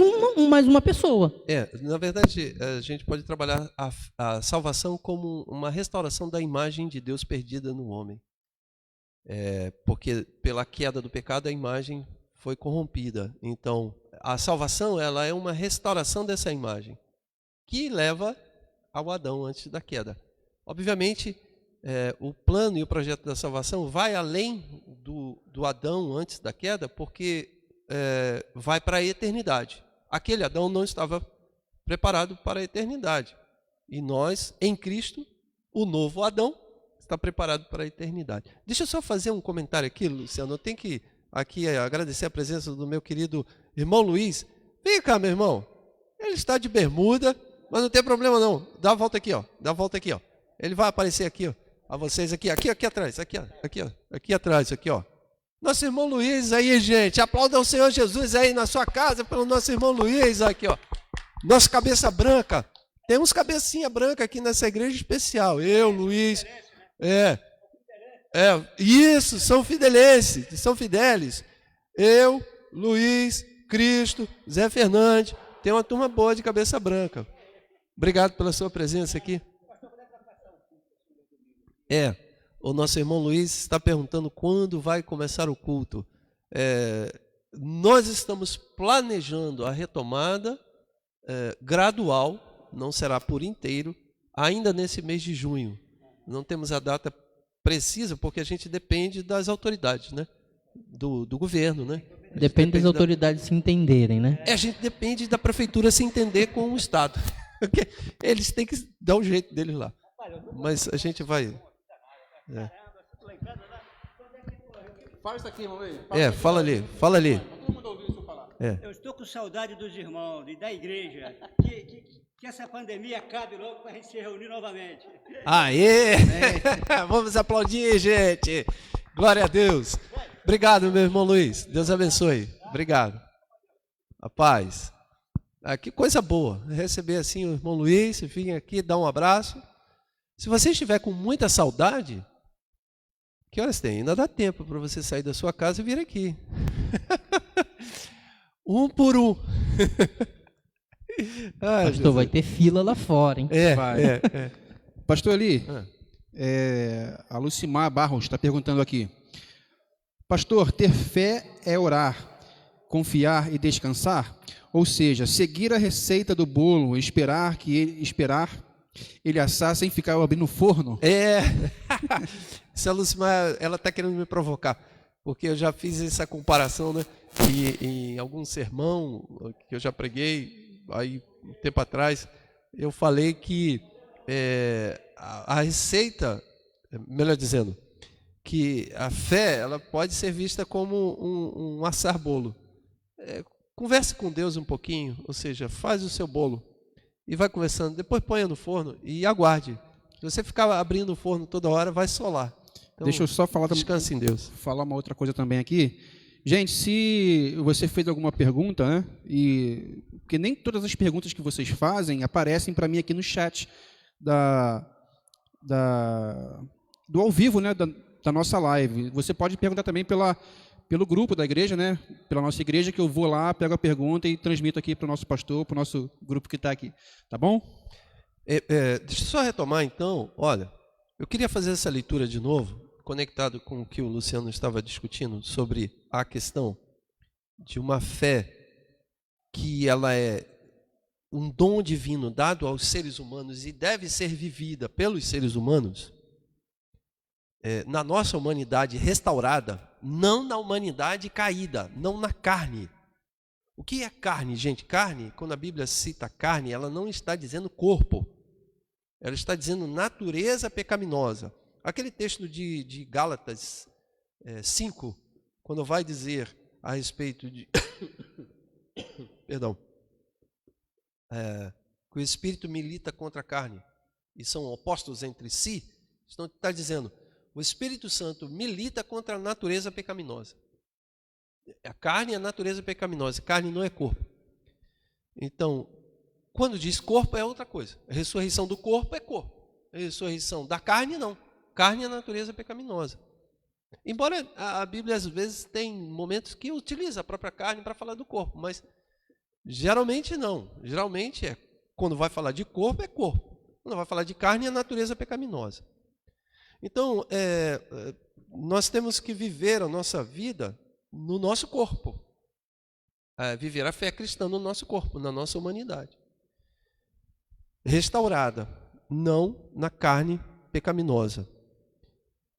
uma pessoa. Na verdade, a gente pode trabalhar a salvação como uma restauração da imagem de Deus perdida no homem. Porque pela queda do pecado a imagem foi corrompida. Então, a salvação ela é uma restauração dessa imagem, que leva ao Adão antes da queda. Obviamente, o plano e o projeto da salvação vai além do Adão antes da queda, porque vai para a eternidade. Aquele Adão não estava preparado para a eternidade. E nós, em Cristo, o novo Adão, está preparado para a eternidade. Deixa eu só fazer um comentário aqui, Luciano. Eu tenho que aqui agradecer a presença do meu querido irmão Luiz. Vem cá, meu irmão. Ele está de bermuda, mas não tem problema não. Dá a volta aqui, ó. Dá a volta aqui, ó. Ele vai aparecer aqui, ó. A vocês aqui atrás, aqui atrás, aqui, ó. Nosso irmão Luiz aí, gente. Aplaudam o Senhor Jesus aí na sua casa pelo nosso irmão Luiz aqui, ó. Nosso cabeça branca. Tem uns cabecinha branca aqui nessa igreja especial. Eu, Luiz. Isso, São Fidelense, São Fidelis. Eu, Luiz, Cristo, Zé Fernandes. Tem uma turma boa de cabeça branca. Obrigado pela sua presença aqui. O nosso irmão Luiz está perguntando quando vai começar o culto. Nós estamos planejando a retomada gradual, não será por inteiro, ainda nesse mês de junho. Não temos a data precisa, porque a gente depende das autoridades, né? Do governo, né? Depende das autoridades se entenderem, né? A gente depende da prefeitura se entender com o Estado. Eles têm que dar o jeito deles lá. Mas a gente vai... Fala isso aqui, irmão. Fala ali. Todo mundo ouviu isso falar. Eu estou com saudade dos irmãos e da igreja. Que essa pandemia acabe logo para a gente se reunir novamente. Aê! Vamos aplaudir, gente. Glória a Deus. Obrigado, meu irmão Luiz. Deus abençoe. Obrigado. A paz. Que coisa boa. Receber assim o irmão Luiz, vir aqui, dar um abraço. Se você estiver com muita saudade, Que horas tem? Ainda dá tempo para você sair da sua casa e vir aqui. Um por um. Ai, Pastor, vai ter fila lá fora, hein? Vai. Pastor Eli, a Lucimar Barros está perguntando aqui. Pastor, ter fé é orar, confiar e descansar? Ou seja, seguir a receita do bolo, esperar ele assar sem ficar abrindo o forno? Se a Lucimar, ela está querendo me provocar, porque eu já fiz essa comparação, né? E em algum sermão que eu já preguei, aí um tempo atrás, eu falei que a receita, melhor dizendo, que a fé ela pode ser vista como um assar bolo. Converse com Deus um pouquinho, ou seja, faz o seu bolo e vai conversando, depois ponha no forno e aguarde. Se você ficar abrindo o forno toda hora, vai solar. Então, deixa eu só falar, descanse em Deus. Falar uma outra coisa também aqui. Gente, se você fez alguma pergunta, né? Porque nem todas as perguntas que vocês fazem aparecem para mim aqui no chat do ao vivo, né? Da nossa live. Você pode perguntar também pelo grupo da igreja, né? Pela nossa igreja, que eu vou lá, pego a pergunta e transmito aqui para o nosso pastor, para o nosso grupo que está aqui. Tá bom? Deixa eu só retomar então. Olha, eu queria fazer essa leitura de novo, conectado com o que o Luciano estava discutindo sobre a questão de uma fé que ela é um dom divino dado aos seres humanos e deve ser vivida pelos seres humanos, na nossa humanidade restaurada, não na humanidade caída, não na carne. O que é carne, gente? Carne, quando a Bíblia cita carne, ela não está dizendo corpo, ela está dizendo natureza pecaminosa. Aquele texto de Gálatas 5, quando vai dizer a respeito de perdão, que o Espírito milita contra a carne e são opostos entre si, está dizendo, o Espírito Santo milita contra a natureza pecaminosa. A carne é a natureza pecaminosa, carne não é corpo. Então, quando diz corpo é outra coisa. A ressurreição do corpo é corpo. A ressurreição da carne não. Carne é a natureza pecaminosa. Embora a Bíblia às vezes tem momentos que utiliza a própria carne para falar do corpo, mas geralmente não. Geralmente quando vai falar de corpo é corpo. Quando vai falar de carne é a natureza pecaminosa. Então, nós temos que viver a nossa vida no nosso corpo. Viver a fé cristã no nosso corpo, na nossa humanidade. Restaurada, não na carne pecaminosa.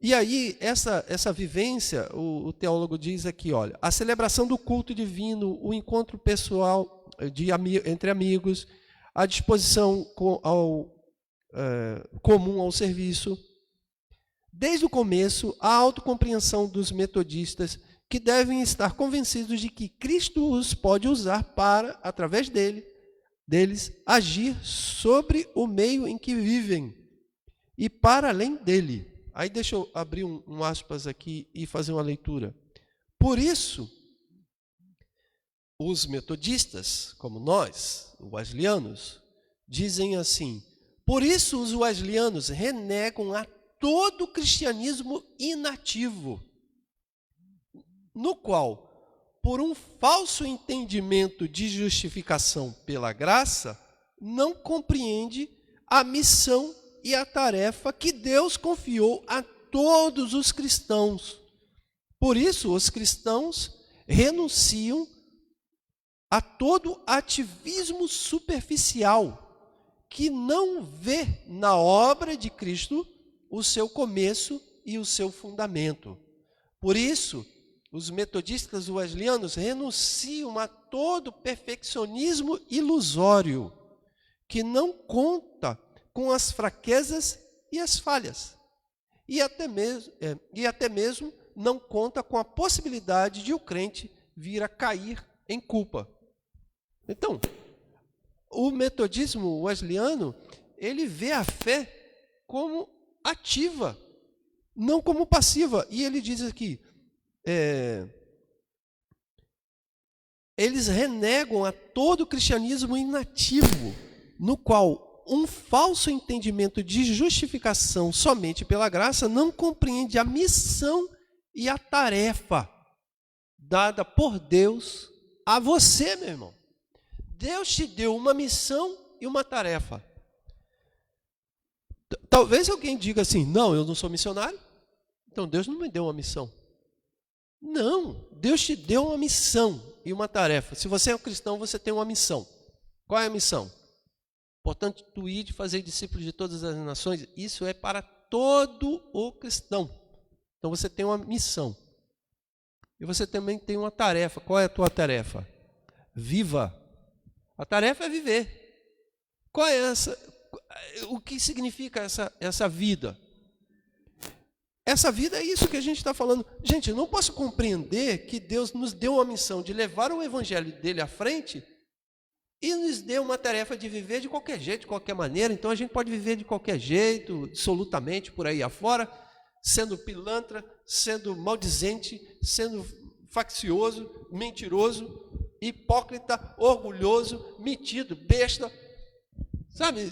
E aí, essa vivência, o teólogo diz aqui, olha, a celebração do culto divino, o encontro pessoal entre amigos, a disposição comum ao serviço. Desde o começo, a autocompreensão dos metodistas que devem estar convencidos de que Cristo os pode usar para, através deles, agir sobre o meio em que vivem e para além dele. Aí deixa eu abrir um aspas aqui e fazer uma leitura. Por isso, os metodistas, como nós, os wesleyanianos, dizem assim, por isso os wesleyanianos renegam a todo o cristianismo inativo, no qual, por um falso entendimento de justificação pela graça, não compreende a missão e a tarefa que Deus confiou a todos os cristãos. Por isso, os cristãos renunciam a todo ativismo superficial que não vê na obra de Cristo o seu começo e o seu fundamento. Por isso, os metodistas wesleyanos renunciam a todo perfeccionismo ilusório, que não conta com as fraquezas e as falhas, e até mesmo não conta com a possibilidade de o crente vir a cair em culpa. Então, o metodismo wesleyano, ele vê a fé como ativa, não como passiva. E ele diz aqui, eles renegam a todo o cristianismo inativo, no qual um falso entendimento de justificação somente pela graça não compreende a missão e a tarefa dada por Deus a você, meu irmão. Deus te deu uma missão e uma tarefa. Talvez alguém diga assim, não, eu não sou missionário, então Deus não me deu uma missão. Não, Deus te deu uma missão e uma tarefa. Se você é um cristão, você tem uma missão. Qual é a missão? Portanto, tu ir de fazer discípulos de todas as nações, isso é para todo o cristão. Então você tem uma missão. E você também tem uma tarefa. Qual é a tua tarefa? Viva. A tarefa é viver. Qual é essa? O que significa essa vida? Essa vida é isso que a gente está falando. Gente, eu não posso compreender que Deus nos deu uma missão de levar o evangelho dele à frente e nos deu uma tarefa de viver de qualquer jeito, de qualquer maneira. Então a gente pode viver de qualquer jeito, absolutamente, por aí afora, sendo pilantra, sendo maldizente, sendo faccioso, mentiroso, hipócrita, orgulhoso, metido, besta. Sabe,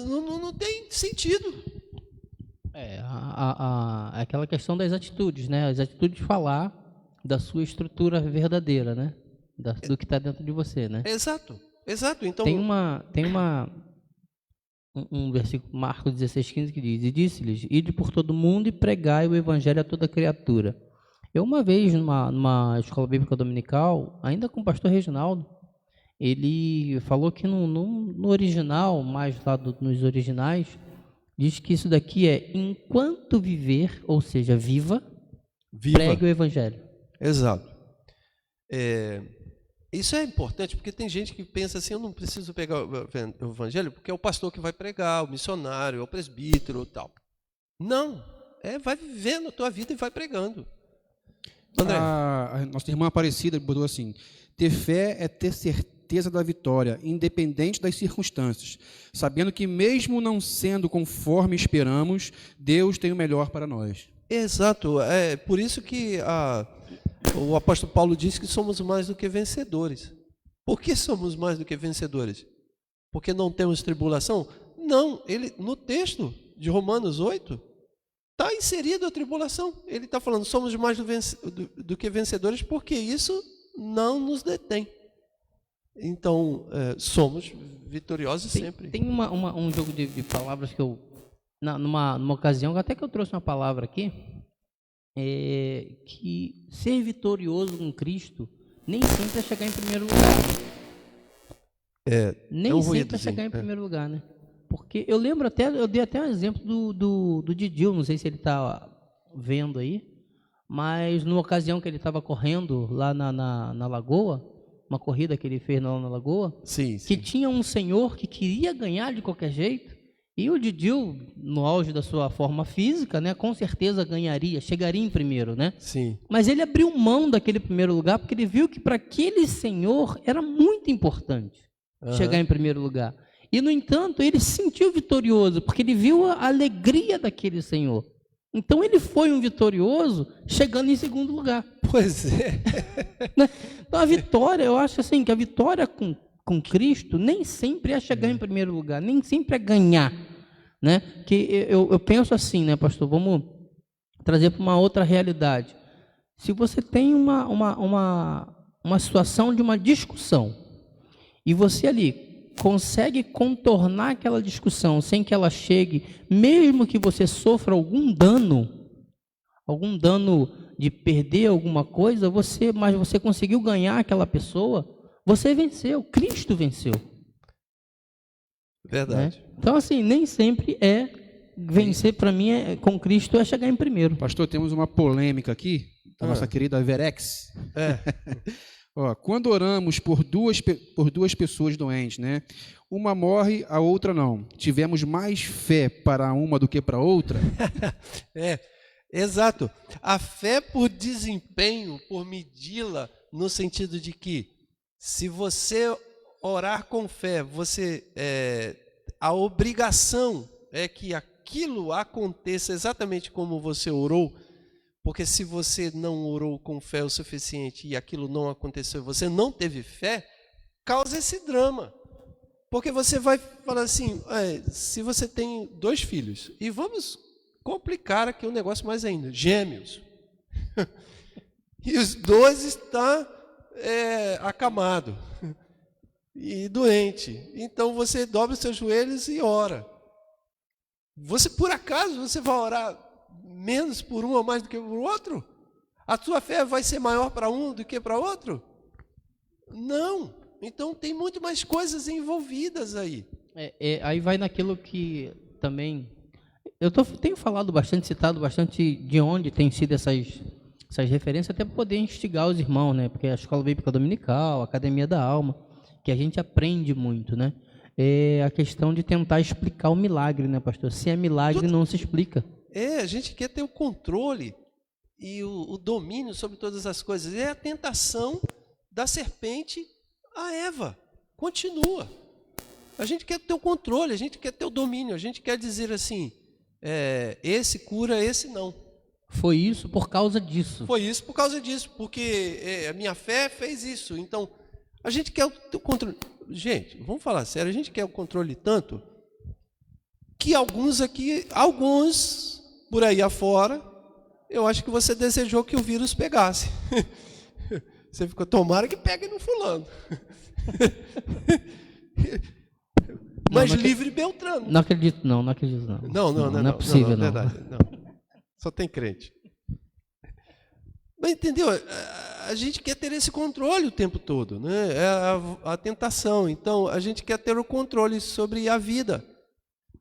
não tem sentido. Aquela questão das atitudes, né? As atitudes de falar da sua estrutura verdadeira, né? Do que está dentro de você, né? Exato. Então, tem um versículo, Marcos 16:15, que diz: e disse-lhes, ide por todo mundo e pregai o evangelho a toda criatura. Eu uma vez, numa escola bíblica dominical, ainda com o pastor Reginaldo, ele falou que no original, mais lá nos originais, diz que isso daqui é enquanto viver, ou seja, viva. Pregue o evangelho. Exato. Isso é importante, porque tem gente que pensa assim, eu não preciso pegar o evangelho, porque é o pastor que vai pregar, o missionário, é o presbítero e tal. Não, vai vivendo a tua vida e vai pregando. André. A nossa irmã Aparecida botou assim, ter fé é ter certeza da vitória, independente das circunstâncias, sabendo que mesmo não sendo conforme esperamos, Deus tem o melhor para nós. Exato, é por isso que o apóstolo Paulo diz que somos mais do que vencedores. Por que somos mais do que vencedores? Porque não temos tribulação? Não, no texto de Romanos 8, está inserido a tribulação. Ele está falando, somos mais do que vencedores, porque isso não nos detém. Então, somos vitoriosos sempre. Tem um jogo de palavras que eu, numa ocasião, até que eu trouxe uma palavra aqui, que ser vitorioso com Cristo nem sempre é chegar em primeiro lugar. Nem sempre é chegar em primeiro lugar, né? Porque eu lembro até, eu dei até um exemplo do Didil, não sei se ele está vendo aí, mas numa ocasião que ele estava correndo lá na Lagoa, uma corrida que ele fez lá na Lagoa, sim. Que tinha um senhor que queria ganhar de qualquer jeito, e o Didil, no auge da sua forma física, né, com certeza ganharia, chegaria em primeiro, né? Sim. Mas ele abriu mão daquele primeiro lugar, porque ele viu que para aquele senhor era muito importante chegar em primeiro lugar. E, no entanto, ele se sentiu vitorioso, porque ele viu a alegria daquele senhor. Então, ele foi um vitorioso, chegando em segundo lugar. Pois é. Então, a vitória, eu acho assim, que a vitória com Cristo nem sempre é chegar em primeiro lugar, nem sempre é ganhar, né? Que eu penso assim, né, pastor? Vamos trazer para uma outra realidade. Se você tem uma situação de uma discussão e você ali consegue contornar aquela discussão sem que ela chegue, mesmo que você sofra algum dano de perder alguma coisa, mas você conseguiu ganhar aquela pessoa, você venceu, Cristo venceu. Verdade. Né? Então, assim, nem sempre vencer, para mim, com Cristo é chegar em primeiro. Pastor, temos uma polêmica aqui, da nossa querida Verex. Quando oramos por duas pessoas doentes, né? Uma morre, a outra não. Tivemos mais fé para uma do que para outra? Exato. A fé por desempenho, por medi-la, no sentido de que, se você orar com fé, a obrigação é que aquilo aconteça exatamente como você orou, porque se você não orou com fé o suficiente e aquilo não aconteceu, você não teve fé, causa esse drama. Porque você vai falar assim, se você tem 2 filhos, e vamos complicar aqui um negócio mais ainda, gêmeos. E os 2 estão acamados e doente. Então você dobra os seus joelhos e ora. Você, por acaso, você vai orar menos por um ou mais do que por outro? A sua fé vai ser maior para um do que para outro? Não. Então tem muito mais coisas envolvidas aí. Aí vai naquilo que também... tenho falado bastante, citado bastante de onde tem sido essas referências, até para poder instigar os irmãos, né? Porque a Escola Bíblica Dominical, a Academia da Alma, que a gente aprende muito, né? É a questão de tentar explicar o milagre, né, pastor? Se é milagre, não se explica. A gente quer ter o controle e o domínio sobre todas as coisas. É a tentação da serpente a Eva. Continua. A gente quer ter o controle, a gente quer ter o domínio, a gente quer dizer assim, esse cura, esse não. Foi isso por causa disso. Foi isso por causa disso, porque a minha fé fez isso. Então, a gente quer o controle. Gente, vamos falar sério, a gente quer o controle tanto que alguns por aí afora, eu acho que você desejou que o vírus pegasse. Você ficou, tomara que pegue no fulano. Mas livre Beltrano. Não acredito não. Não é possível, não. Verdade, não. Só tem crente. Mas entendeu? A gente quer ter esse controle o tempo todo, né? É a tentação. Então, a gente quer ter o controle sobre a vida.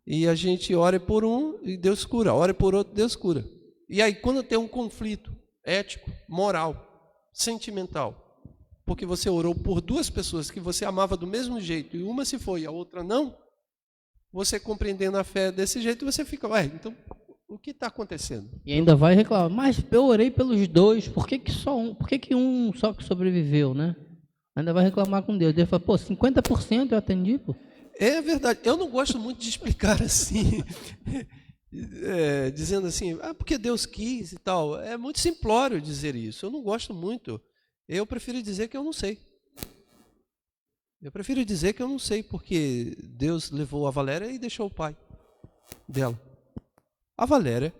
E a gente ora por um e Deus cura, ora por outro, Deus cura. E aí, quando tem um conflito ético, moral, sentimental, porque você orou por 2 pessoas que você amava do mesmo jeito, e uma se foi e a outra não, você compreendendo a fé desse jeito, você fica, então, o que está acontecendo? E ainda vai reclamar, mas eu orei pelos 2, por que só um? Por que um só que sobreviveu, né? Ainda vai reclamar com Deus. Deus fala, 50% eu atendi, pô. É verdade. Eu não gosto muito de explicar assim, dizendo assim, porque Deus quis e tal. É muito simplório dizer isso. Eu não gosto muito. Eu prefiro dizer que eu não sei. Porque Deus levou a Valéria e deixou o pai dela. A Valéria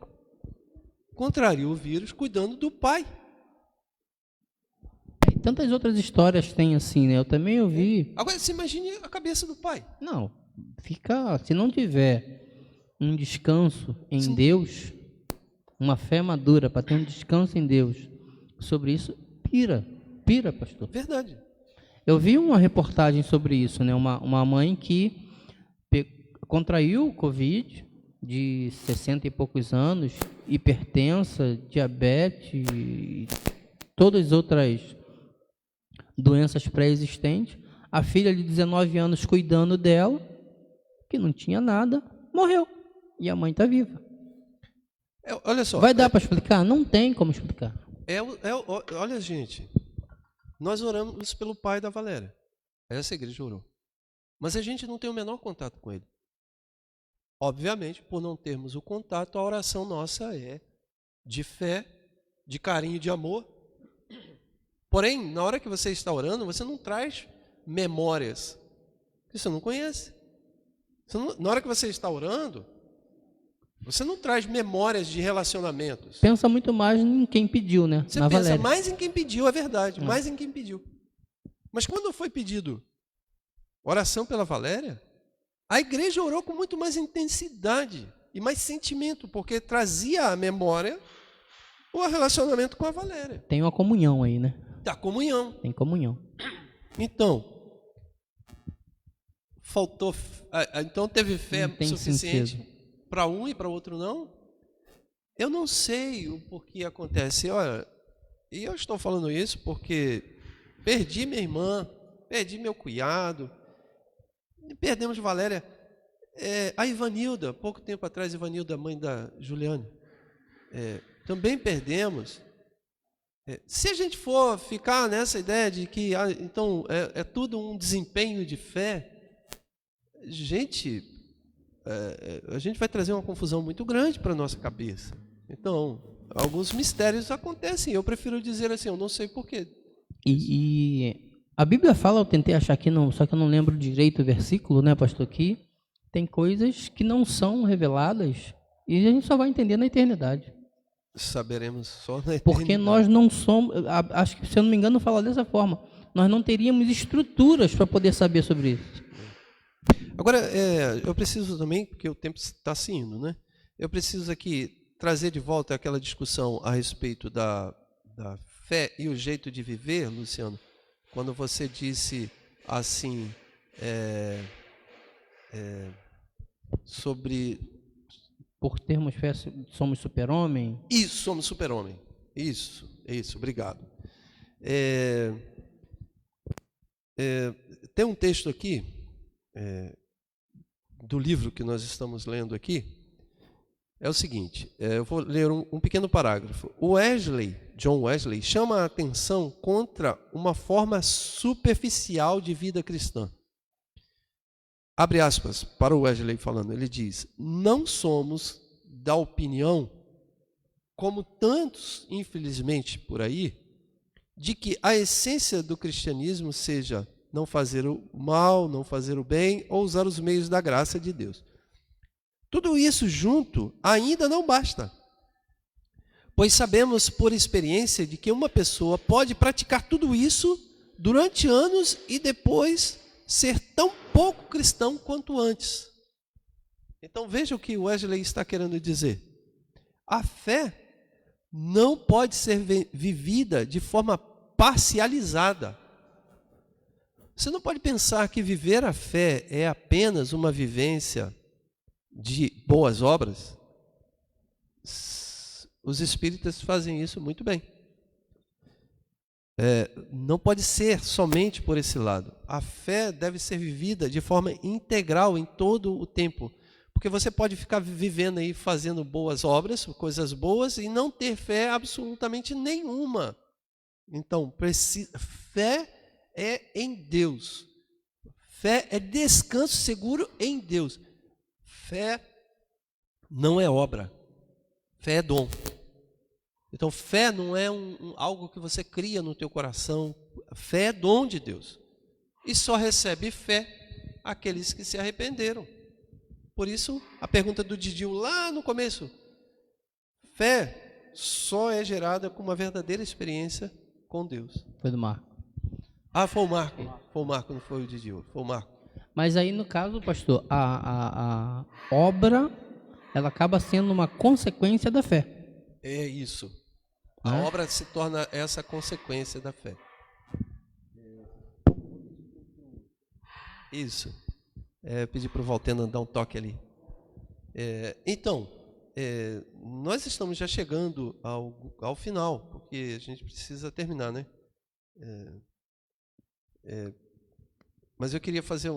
contrariou o vírus cuidando do pai. E tantas outras histórias tem assim, né? Eu também ouvi. Agora, você imagine a cabeça do pai. Não, se não tiver um descanso em Deus, uma fé madura para ter um descanso em Deus, sobre isso, pira, pastor. Verdade. Eu vi uma reportagem sobre isso, né? Uma mãe que contraiu o Covid, de 60 e poucos anos, hipertensa, diabetes, todas as outras doenças pré-existentes. A filha de 19 anos cuidando dela, que não tinha nada, morreu. E a mãe está viva. Olha só. Vai dar para explicar? Não tem como explicar. Olha, gente, nós oramos pelo pai da Valéria. Essa igreja orou. Mas a gente não tem o menor contato com ele. Obviamente, por não termos o contato, a oração nossa é de fé, de carinho, de amor. Porém, na hora que você está orando, você não traz memórias que você não conhece. Na hora que você está orando, você não traz memórias de relacionamentos. Pensa muito mais em quem pediu, né? Você pensa Valéria. Mais em quem pediu, é verdade, mais em quem pediu. Mas quando foi pedido oração pela Valéria, a igreja orou com muito mais intensidade e mais sentimento, porque trazia à memória o relacionamento com a Valéria. Tem uma comunhão aí, né? Da comunhão. Tem comunhão. Então, teve fé suficiente para um e para o outro não? Eu não sei o porquê acontece. Olha, e eu estou falando isso porque perdi minha irmã, perdi meu cunhado, perdemos Valéria, a Ivanilda, pouco tempo atrás, Ivanilda, mãe da Juliane, também perdemos. Se a gente for ficar nessa ideia de que então é tudo um desempenho de fé, a gente vai trazer uma confusão muito grande para a nossa cabeça. Então, alguns mistérios acontecem. Eu prefiro dizer assim, eu não sei porquê. E A Bíblia fala, eu tentei achar aqui, não, só que eu não lembro direito o versículo, né, pastor, que tem coisas que não são reveladas e a gente só vai entender na eternidade. Saberemos só na eternidade. Porque nós não somos, acho que, se eu não me engano, fala dessa forma, nós não teríamos estruturas para poder saber sobre isso. Agora, eu preciso também, porque o tempo está se indo, né? Eu preciso aqui trazer de volta aquela discussão a respeito da fé e o jeito de viver, Luciano. Quando você disse assim, sobre... Por termos fé, somos super-homem? Isso, somos super-homem. Isso, obrigado. Tem um texto aqui, do livro que nós estamos lendo aqui, é o seguinte, eu vou ler um pequeno parágrafo. John Wesley, chama a atenção contra uma forma superficial de vida cristã. Abre aspas para o Wesley falando, ele diz: não somos da opinião, como tantos, infelizmente, por aí, de que a essência do cristianismo seja não fazer o mal, não fazer o bem, ou usar os meios da graça de Deus. Tudo isso junto ainda não basta, pois sabemos por experiência de que uma pessoa pode praticar tudo isso durante anos e depois ser tão pouco cristão quanto antes. Então veja o que Wesley está querendo dizer. A fé não pode ser vivida de forma parcializada. Você não pode pensar que viver a fé é apenas uma vivência de boas obras. Os espíritas fazem isso muito bem. Não pode ser somente por esse lado. A fé deve ser vivida de forma integral em todo o tempo. Porque você pode ficar vivendo aí, fazendo boas obras, coisas boas, e não ter fé absolutamente nenhuma. Então, fé é em Deus. Fé é descanso seguro em Deus. Fé não é obra. Fé é dom. Então, fé não é algo que você cria no teu coração. Fé é dom de Deus. E só recebe fé aqueles que se arrependeram. Por isso, a pergunta do Didil lá no começo. Fé só é gerada com uma verdadeira experiência com Deus. Foi do Marco. Ah, foi o Marco. Foi o Marco, não foi o Didil. Foi o Marco. Mas aí, no caso, pastor, a obra, ela acaba sendo uma consequência da fé. É isso. A obra se torna essa consequência da fé. Isso. Pedir para o Valtena dar um toque ali. Então, nós estamos já chegando ao final, porque a gente precisa terminar, né? Mas eu queria fazer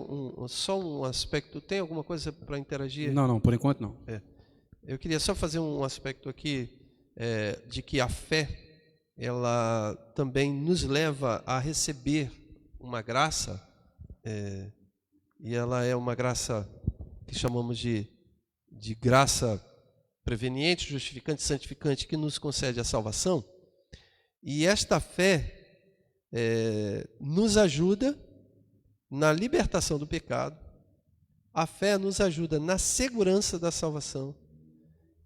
só um aspecto. Tem alguma coisa para interagir? Não, por enquanto não. Eu queria só fazer um aspecto aqui de que a fé, ela também nos leva a receber uma graça, e ela é uma graça que chamamos de graça preveniente, justificante, santificante, que nos concede a salvação. E esta fé nos ajuda na libertação do pecado, a fé nos ajuda na segurança da salvação,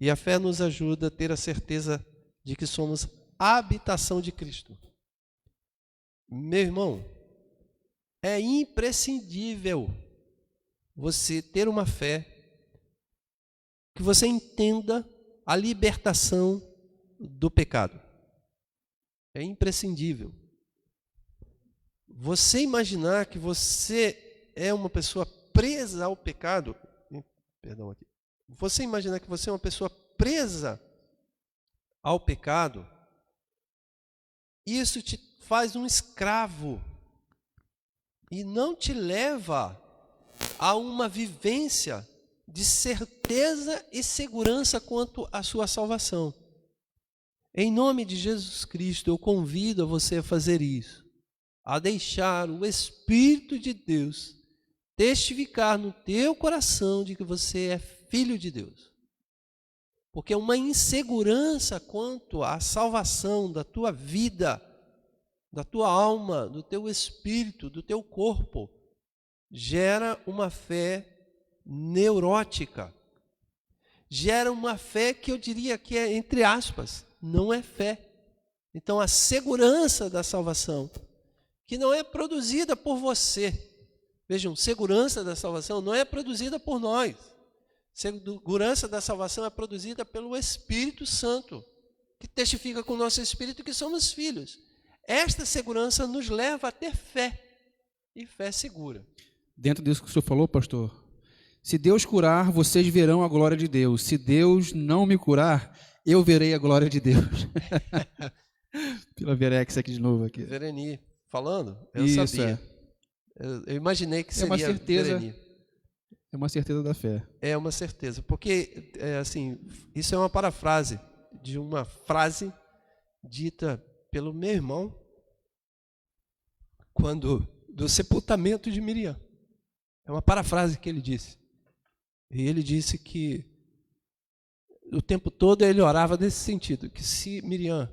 e a fé nos ajuda a ter a certeza de que somos a habitação de Cristo. Meu irmão, é imprescindível você ter uma fé que você entenda a libertação do pecado. É imprescindível. Você imaginar que você é uma pessoa presa ao pecado, você imaginar que você é uma pessoa presa ao pecado, isso te faz um escravo e não te leva a uma vivência de certeza e segurança quanto à sua salvação. Em nome de Jesus Cristo, eu convido a você a fazer isso, a deixar o Espírito de Deus testificar no teu coração de que você é filho de Deus. Porque uma insegurança quanto à salvação da tua vida da tua alma, do teu espírito, do teu corpo, gera uma fé neurótica. Gera uma fé que eu diria que é, entre aspas, não é fé. Então, a segurança da salvação, que não é produzida por você. Vejam, segurança da salvação não é produzida por nós. Segurança da salvação é produzida pelo Espírito Santo, que testifica com o nosso espírito que somos filhos. Esta segurança nos leva a ter fé, e fé segura. Dentro disso que o senhor falou, pastor, se Deus curar, vocês verão a glória de Deus. Se Deus não me curar, eu verei a glória de Deus. Pela Verex aqui de novo. Aqui. Vereni falando, eu Isso, sabia. Eu imaginei que seria uma certeza. Vereni. É uma certeza da fé. É uma certeza, porque assim, isso é uma parafrase de uma frase dita pelo meu irmão quando do sepultamento de Miriam. É uma parafrase que ele disse. E ele disse que o tempo todo ele orava nesse sentido, que se Miriam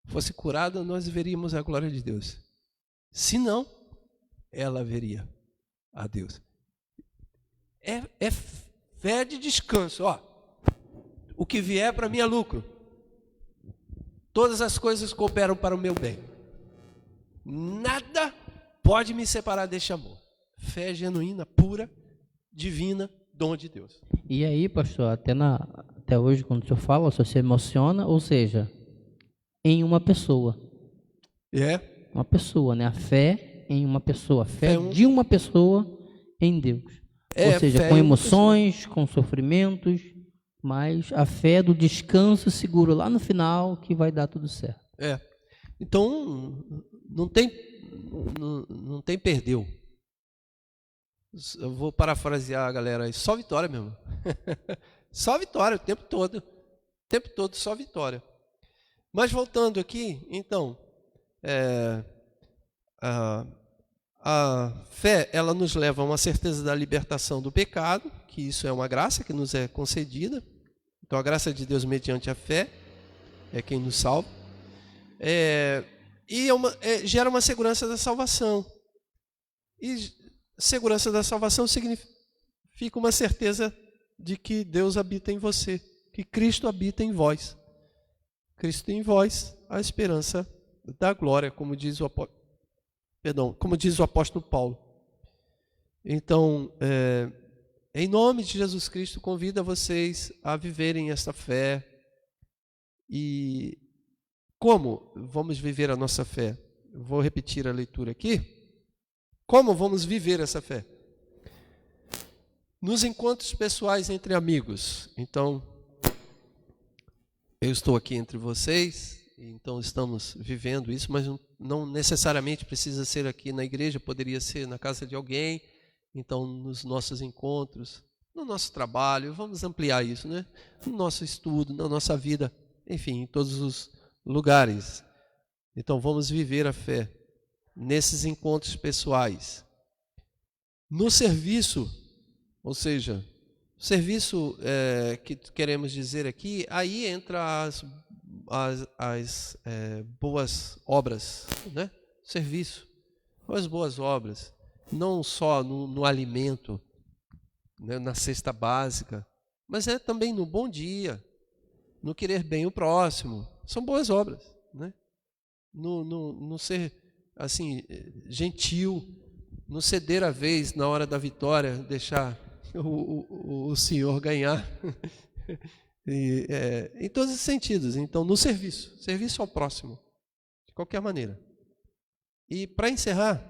fosse curada, nós veríamos a glória de Deus. Se não, ela veria a Deus. É fé de descanso. Ó, o que vier para mim é lucro. Todas as coisas cooperam para o meu bem. Nada pode me separar deste amor. Fé genuína, pura, divina, dom de Deus. E aí, pastor, até hoje, quando o senhor fala, o senhor se emociona, ou seja, em uma pessoa. Uma pessoa, né? A fé em uma pessoa. A fé de uma pessoa em Deus. Ou seja, com emoções, com sofrimentos, mas a fé do descanso seguro lá no final que vai dar tudo certo. Então, não tem perdeu. Eu vou parafrasear a galera aí, só vitória mesmo. Só vitória o tempo todo. O tempo todo só vitória. Mas voltando aqui, então, a fé, ela nos leva a uma certeza da libertação do pecado, que isso é uma graça que nos é concedida. Então, a graça de Deus mediante a fé é quem nos salva. Gera uma segurança da salvação. E segurança da salvação significa uma certeza de que Deus habita em você, que Cristo habita em vós. Cristo em vós, a esperança da glória, como diz o apóstolo Paulo. Então, em nome de Jesus Cristo, convido vocês a viverem esta fé. E como vamos viver a nossa fé? Eu vou repetir a leitura aqui. Como vamos viver essa fé? Nos encontros pessoais entre amigos. Então, eu estou aqui entre vocês, então estamos vivendo isso, mas não necessariamente precisa ser aqui na igreja, poderia ser na casa de alguém. Então, nos nossos encontros, no nosso trabalho, vamos ampliar isso, né? No nosso estudo, na nossa vida, enfim, em todos os lugares. Então, vamos viver a fé nesses encontros pessoais. No serviço, ou seja, serviço que queremos dizer aqui, aí entra as boas obras, né? Serviço, as boas obras, não só no alimento, né, na cesta básica, mas também no bom dia, no querer bem o próximo, são boas obras, né? No ser assim, gentil, no ceder a vez na hora da vitória, deixar o Senhor ganhar, em todos os sentidos. Então, no serviço ao próximo, de qualquer maneira. E para encerrar,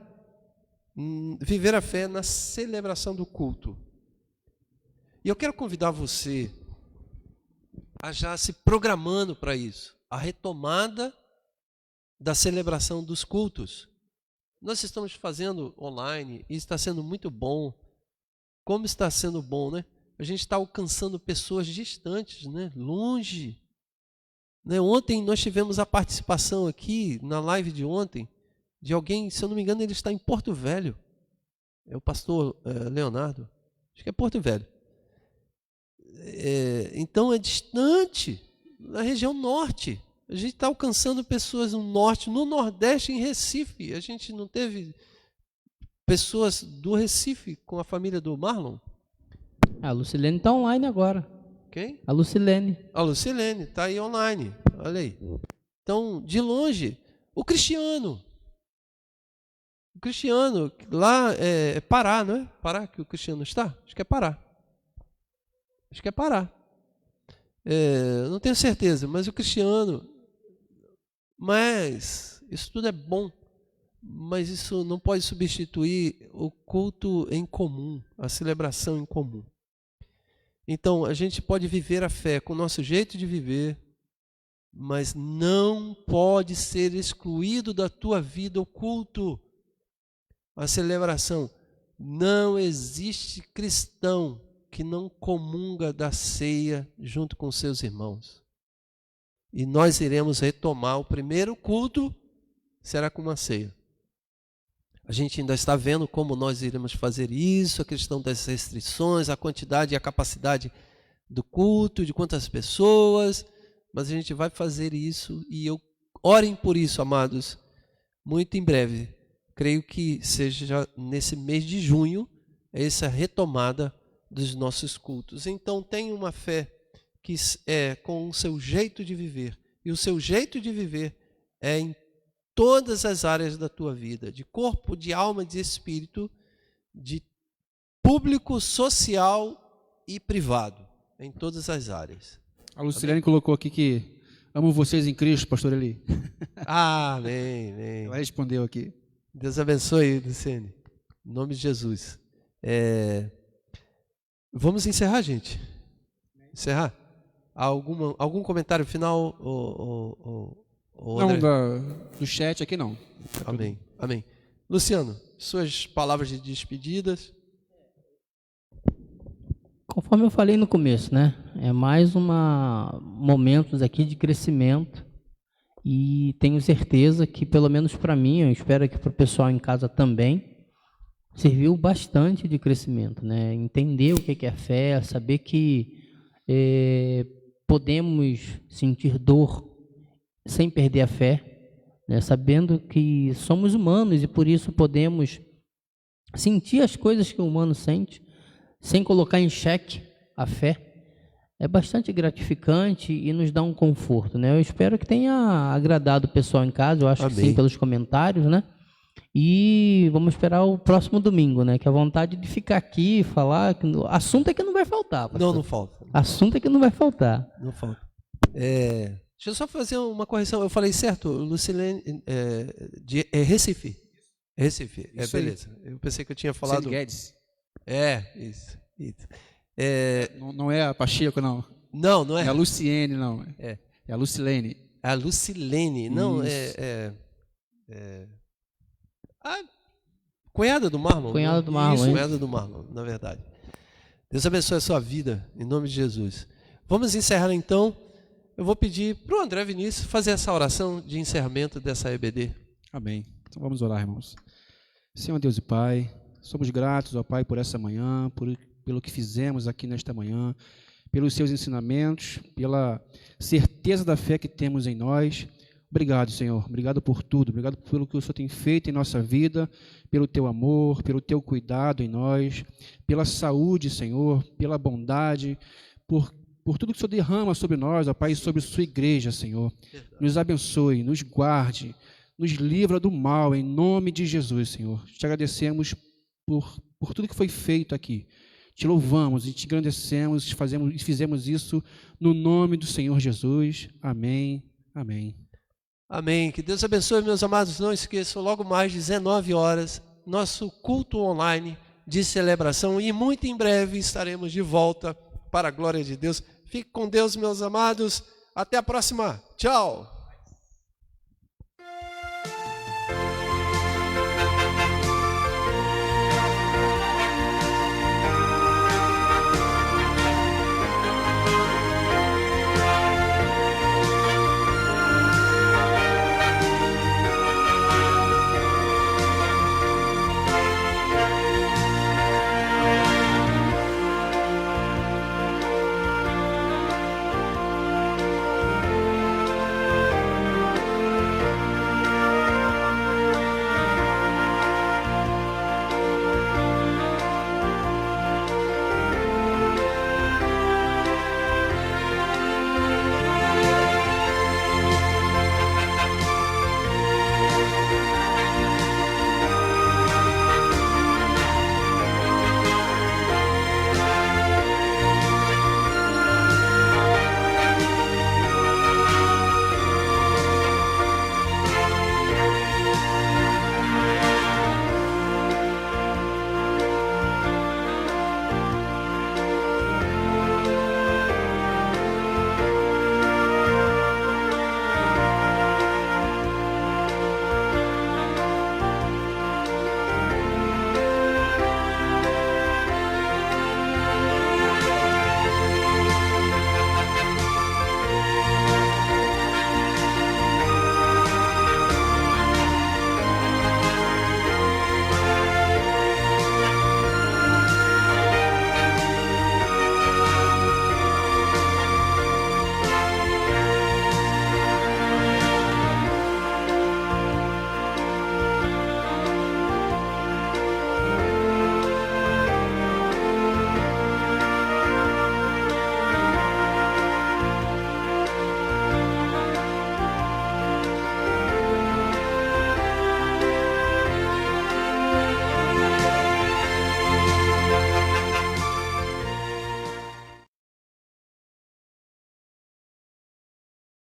viver a fé na celebração do culto. E eu quero convidar você a já se programando para isso, a retomada da celebração dos cultos. Nós estamos fazendo online e está sendo muito bom. Como está sendo bom, né? A gente está alcançando pessoas distantes, né? Longe. Né? Ontem nós tivemos a participação aqui, na live de ontem, de alguém, se eu não me engano, ele está em Porto Velho. É o pastor Leonardo. Acho que é Porto Velho. Então é distante, na região norte. A gente está alcançando pessoas no norte, no nordeste, em Recife. A gente não teve pessoas do Recife com a família do Marlon? A Lucilene está online agora. Quem? A Lucilene. A Lucilene está aí online. Olha aí. Então, de longe, o Cristiano. O Cristiano, lá é Pará, não é? Pará que o Cristiano está? Acho que é Pará. Acho que é Pará. Não tenho certeza, mas o Cristiano. Mas isso tudo é bom, mas isso não pode substituir o culto em comum, a celebração em comum. Então, a gente pode viver a fé com o nosso jeito de viver, mas não pode ser excluído da tua vida o culto, a celebração. Não existe cristão que não comunga da ceia junto com seus irmãos. E nós iremos retomar o primeiro culto, será com uma ceia. A gente ainda está vendo como nós iremos fazer isso, a questão das restrições, a quantidade e a capacidade do culto, de quantas pessoas, mas a gente vai fazer isso e orem por isso, amados, muito em breve. Creio que seja nesse mês de junho, essa retomada dos nossos cultos. Então, tenha uma fé que é com o seu jeito de viver. E o seu jeito de viver é em todas as áreas da tua vida, de corpo, de alma, de espírito, de público, social e privado, em todas as áreas. A Lucilene colocou aqui que amo vocês em Cristo, pastor Eli. Amém, amém. Ela respondeu aqui. Deus abençoe, Luciene. Em nome de Jesus. Vamos encerrar, gente? Encerrar? Algum comentário final? Não, do chat aqui não. Amém, amém. Luciano, suas palavras de despedidas. Conforme eu falei no começo, né? É mais momentos aqui de crescimento e tenho certeza que, pelo menos para mim, eu espero que para o pessoal em casa também, serviu bastante de crescimento, né? Entender o que é fé, saber que podemos sentir dor sem perder a fé, né? Sabendo que somos humanos e por isso podemos sentir as coisas que o humano sente, sem colocar em xeque a fé. É bastante gratificante e nos dá um conforto, né? Eu espero que tenha agradado o pessoal em casa, eu acho que sim, pelos comentários, né? E vamos esperar o próximo domingo, né? Que a vontade de ficar aqui e falar, assunto é que não vai faltar. Pastor. Não falta. Assunto é que não vai faltar. Não falta. Deixa eu só fazer uma correção. Eu falei certo, Lucilene, Recife. Recife, beleza. Eu pensei que eu tinha falado... Lucilene Guedes. Isso. Não é a Pacheco, não. Não é. É a Luciene, não. É a Lucilene. A Lucilene, não, a cunhada do Marlon. Cunhada do Marlon, Isso, cunhada do Marlon, na verdade. Deus abençoe a sua vida, em nome de Jesus. Vamos encerrar então. Eu vou pedir para o André Vinícius fazer essa oração de encerramento dessa EBD. Amém. Então vamos orar, irmãos. Senhor Deus e Pai, somos gratos, ó Pai, por essa manhã, pelo que fizemos aqui nesta manhã, pelos seus ensinamentos, pela certeza da fé que temos em nós. Obrigado, Senhor. Obrigado por tudo. Obrigado pelo que o Senhor tem feito em nossa vida, pelo Teu amor, pelo Teu cuidado em nós, pela saúde, Senhor, pela bondade, por tudo que o Senhor derrama sobre nós, ó Pai, e sobre a Sua igreja, Senhor. Nos abençoe, nos guarde, nos livra do mal, em nome de Jesus, Senhor. Te agradecemos por tudo que foi feito aqui. Te louvamos e te engrandecemos e fizemos isso no nome do Senhor Jesus. Amém. Amém. Amém. Que Deus abençoe, meus amados. Não esqueçam, logo mais 19 horas, nosso culto online de celebração e muito em breve estaremos de volta para a glória de Deus. Fique com Deus, meus amados. Até a próxima. Tchau.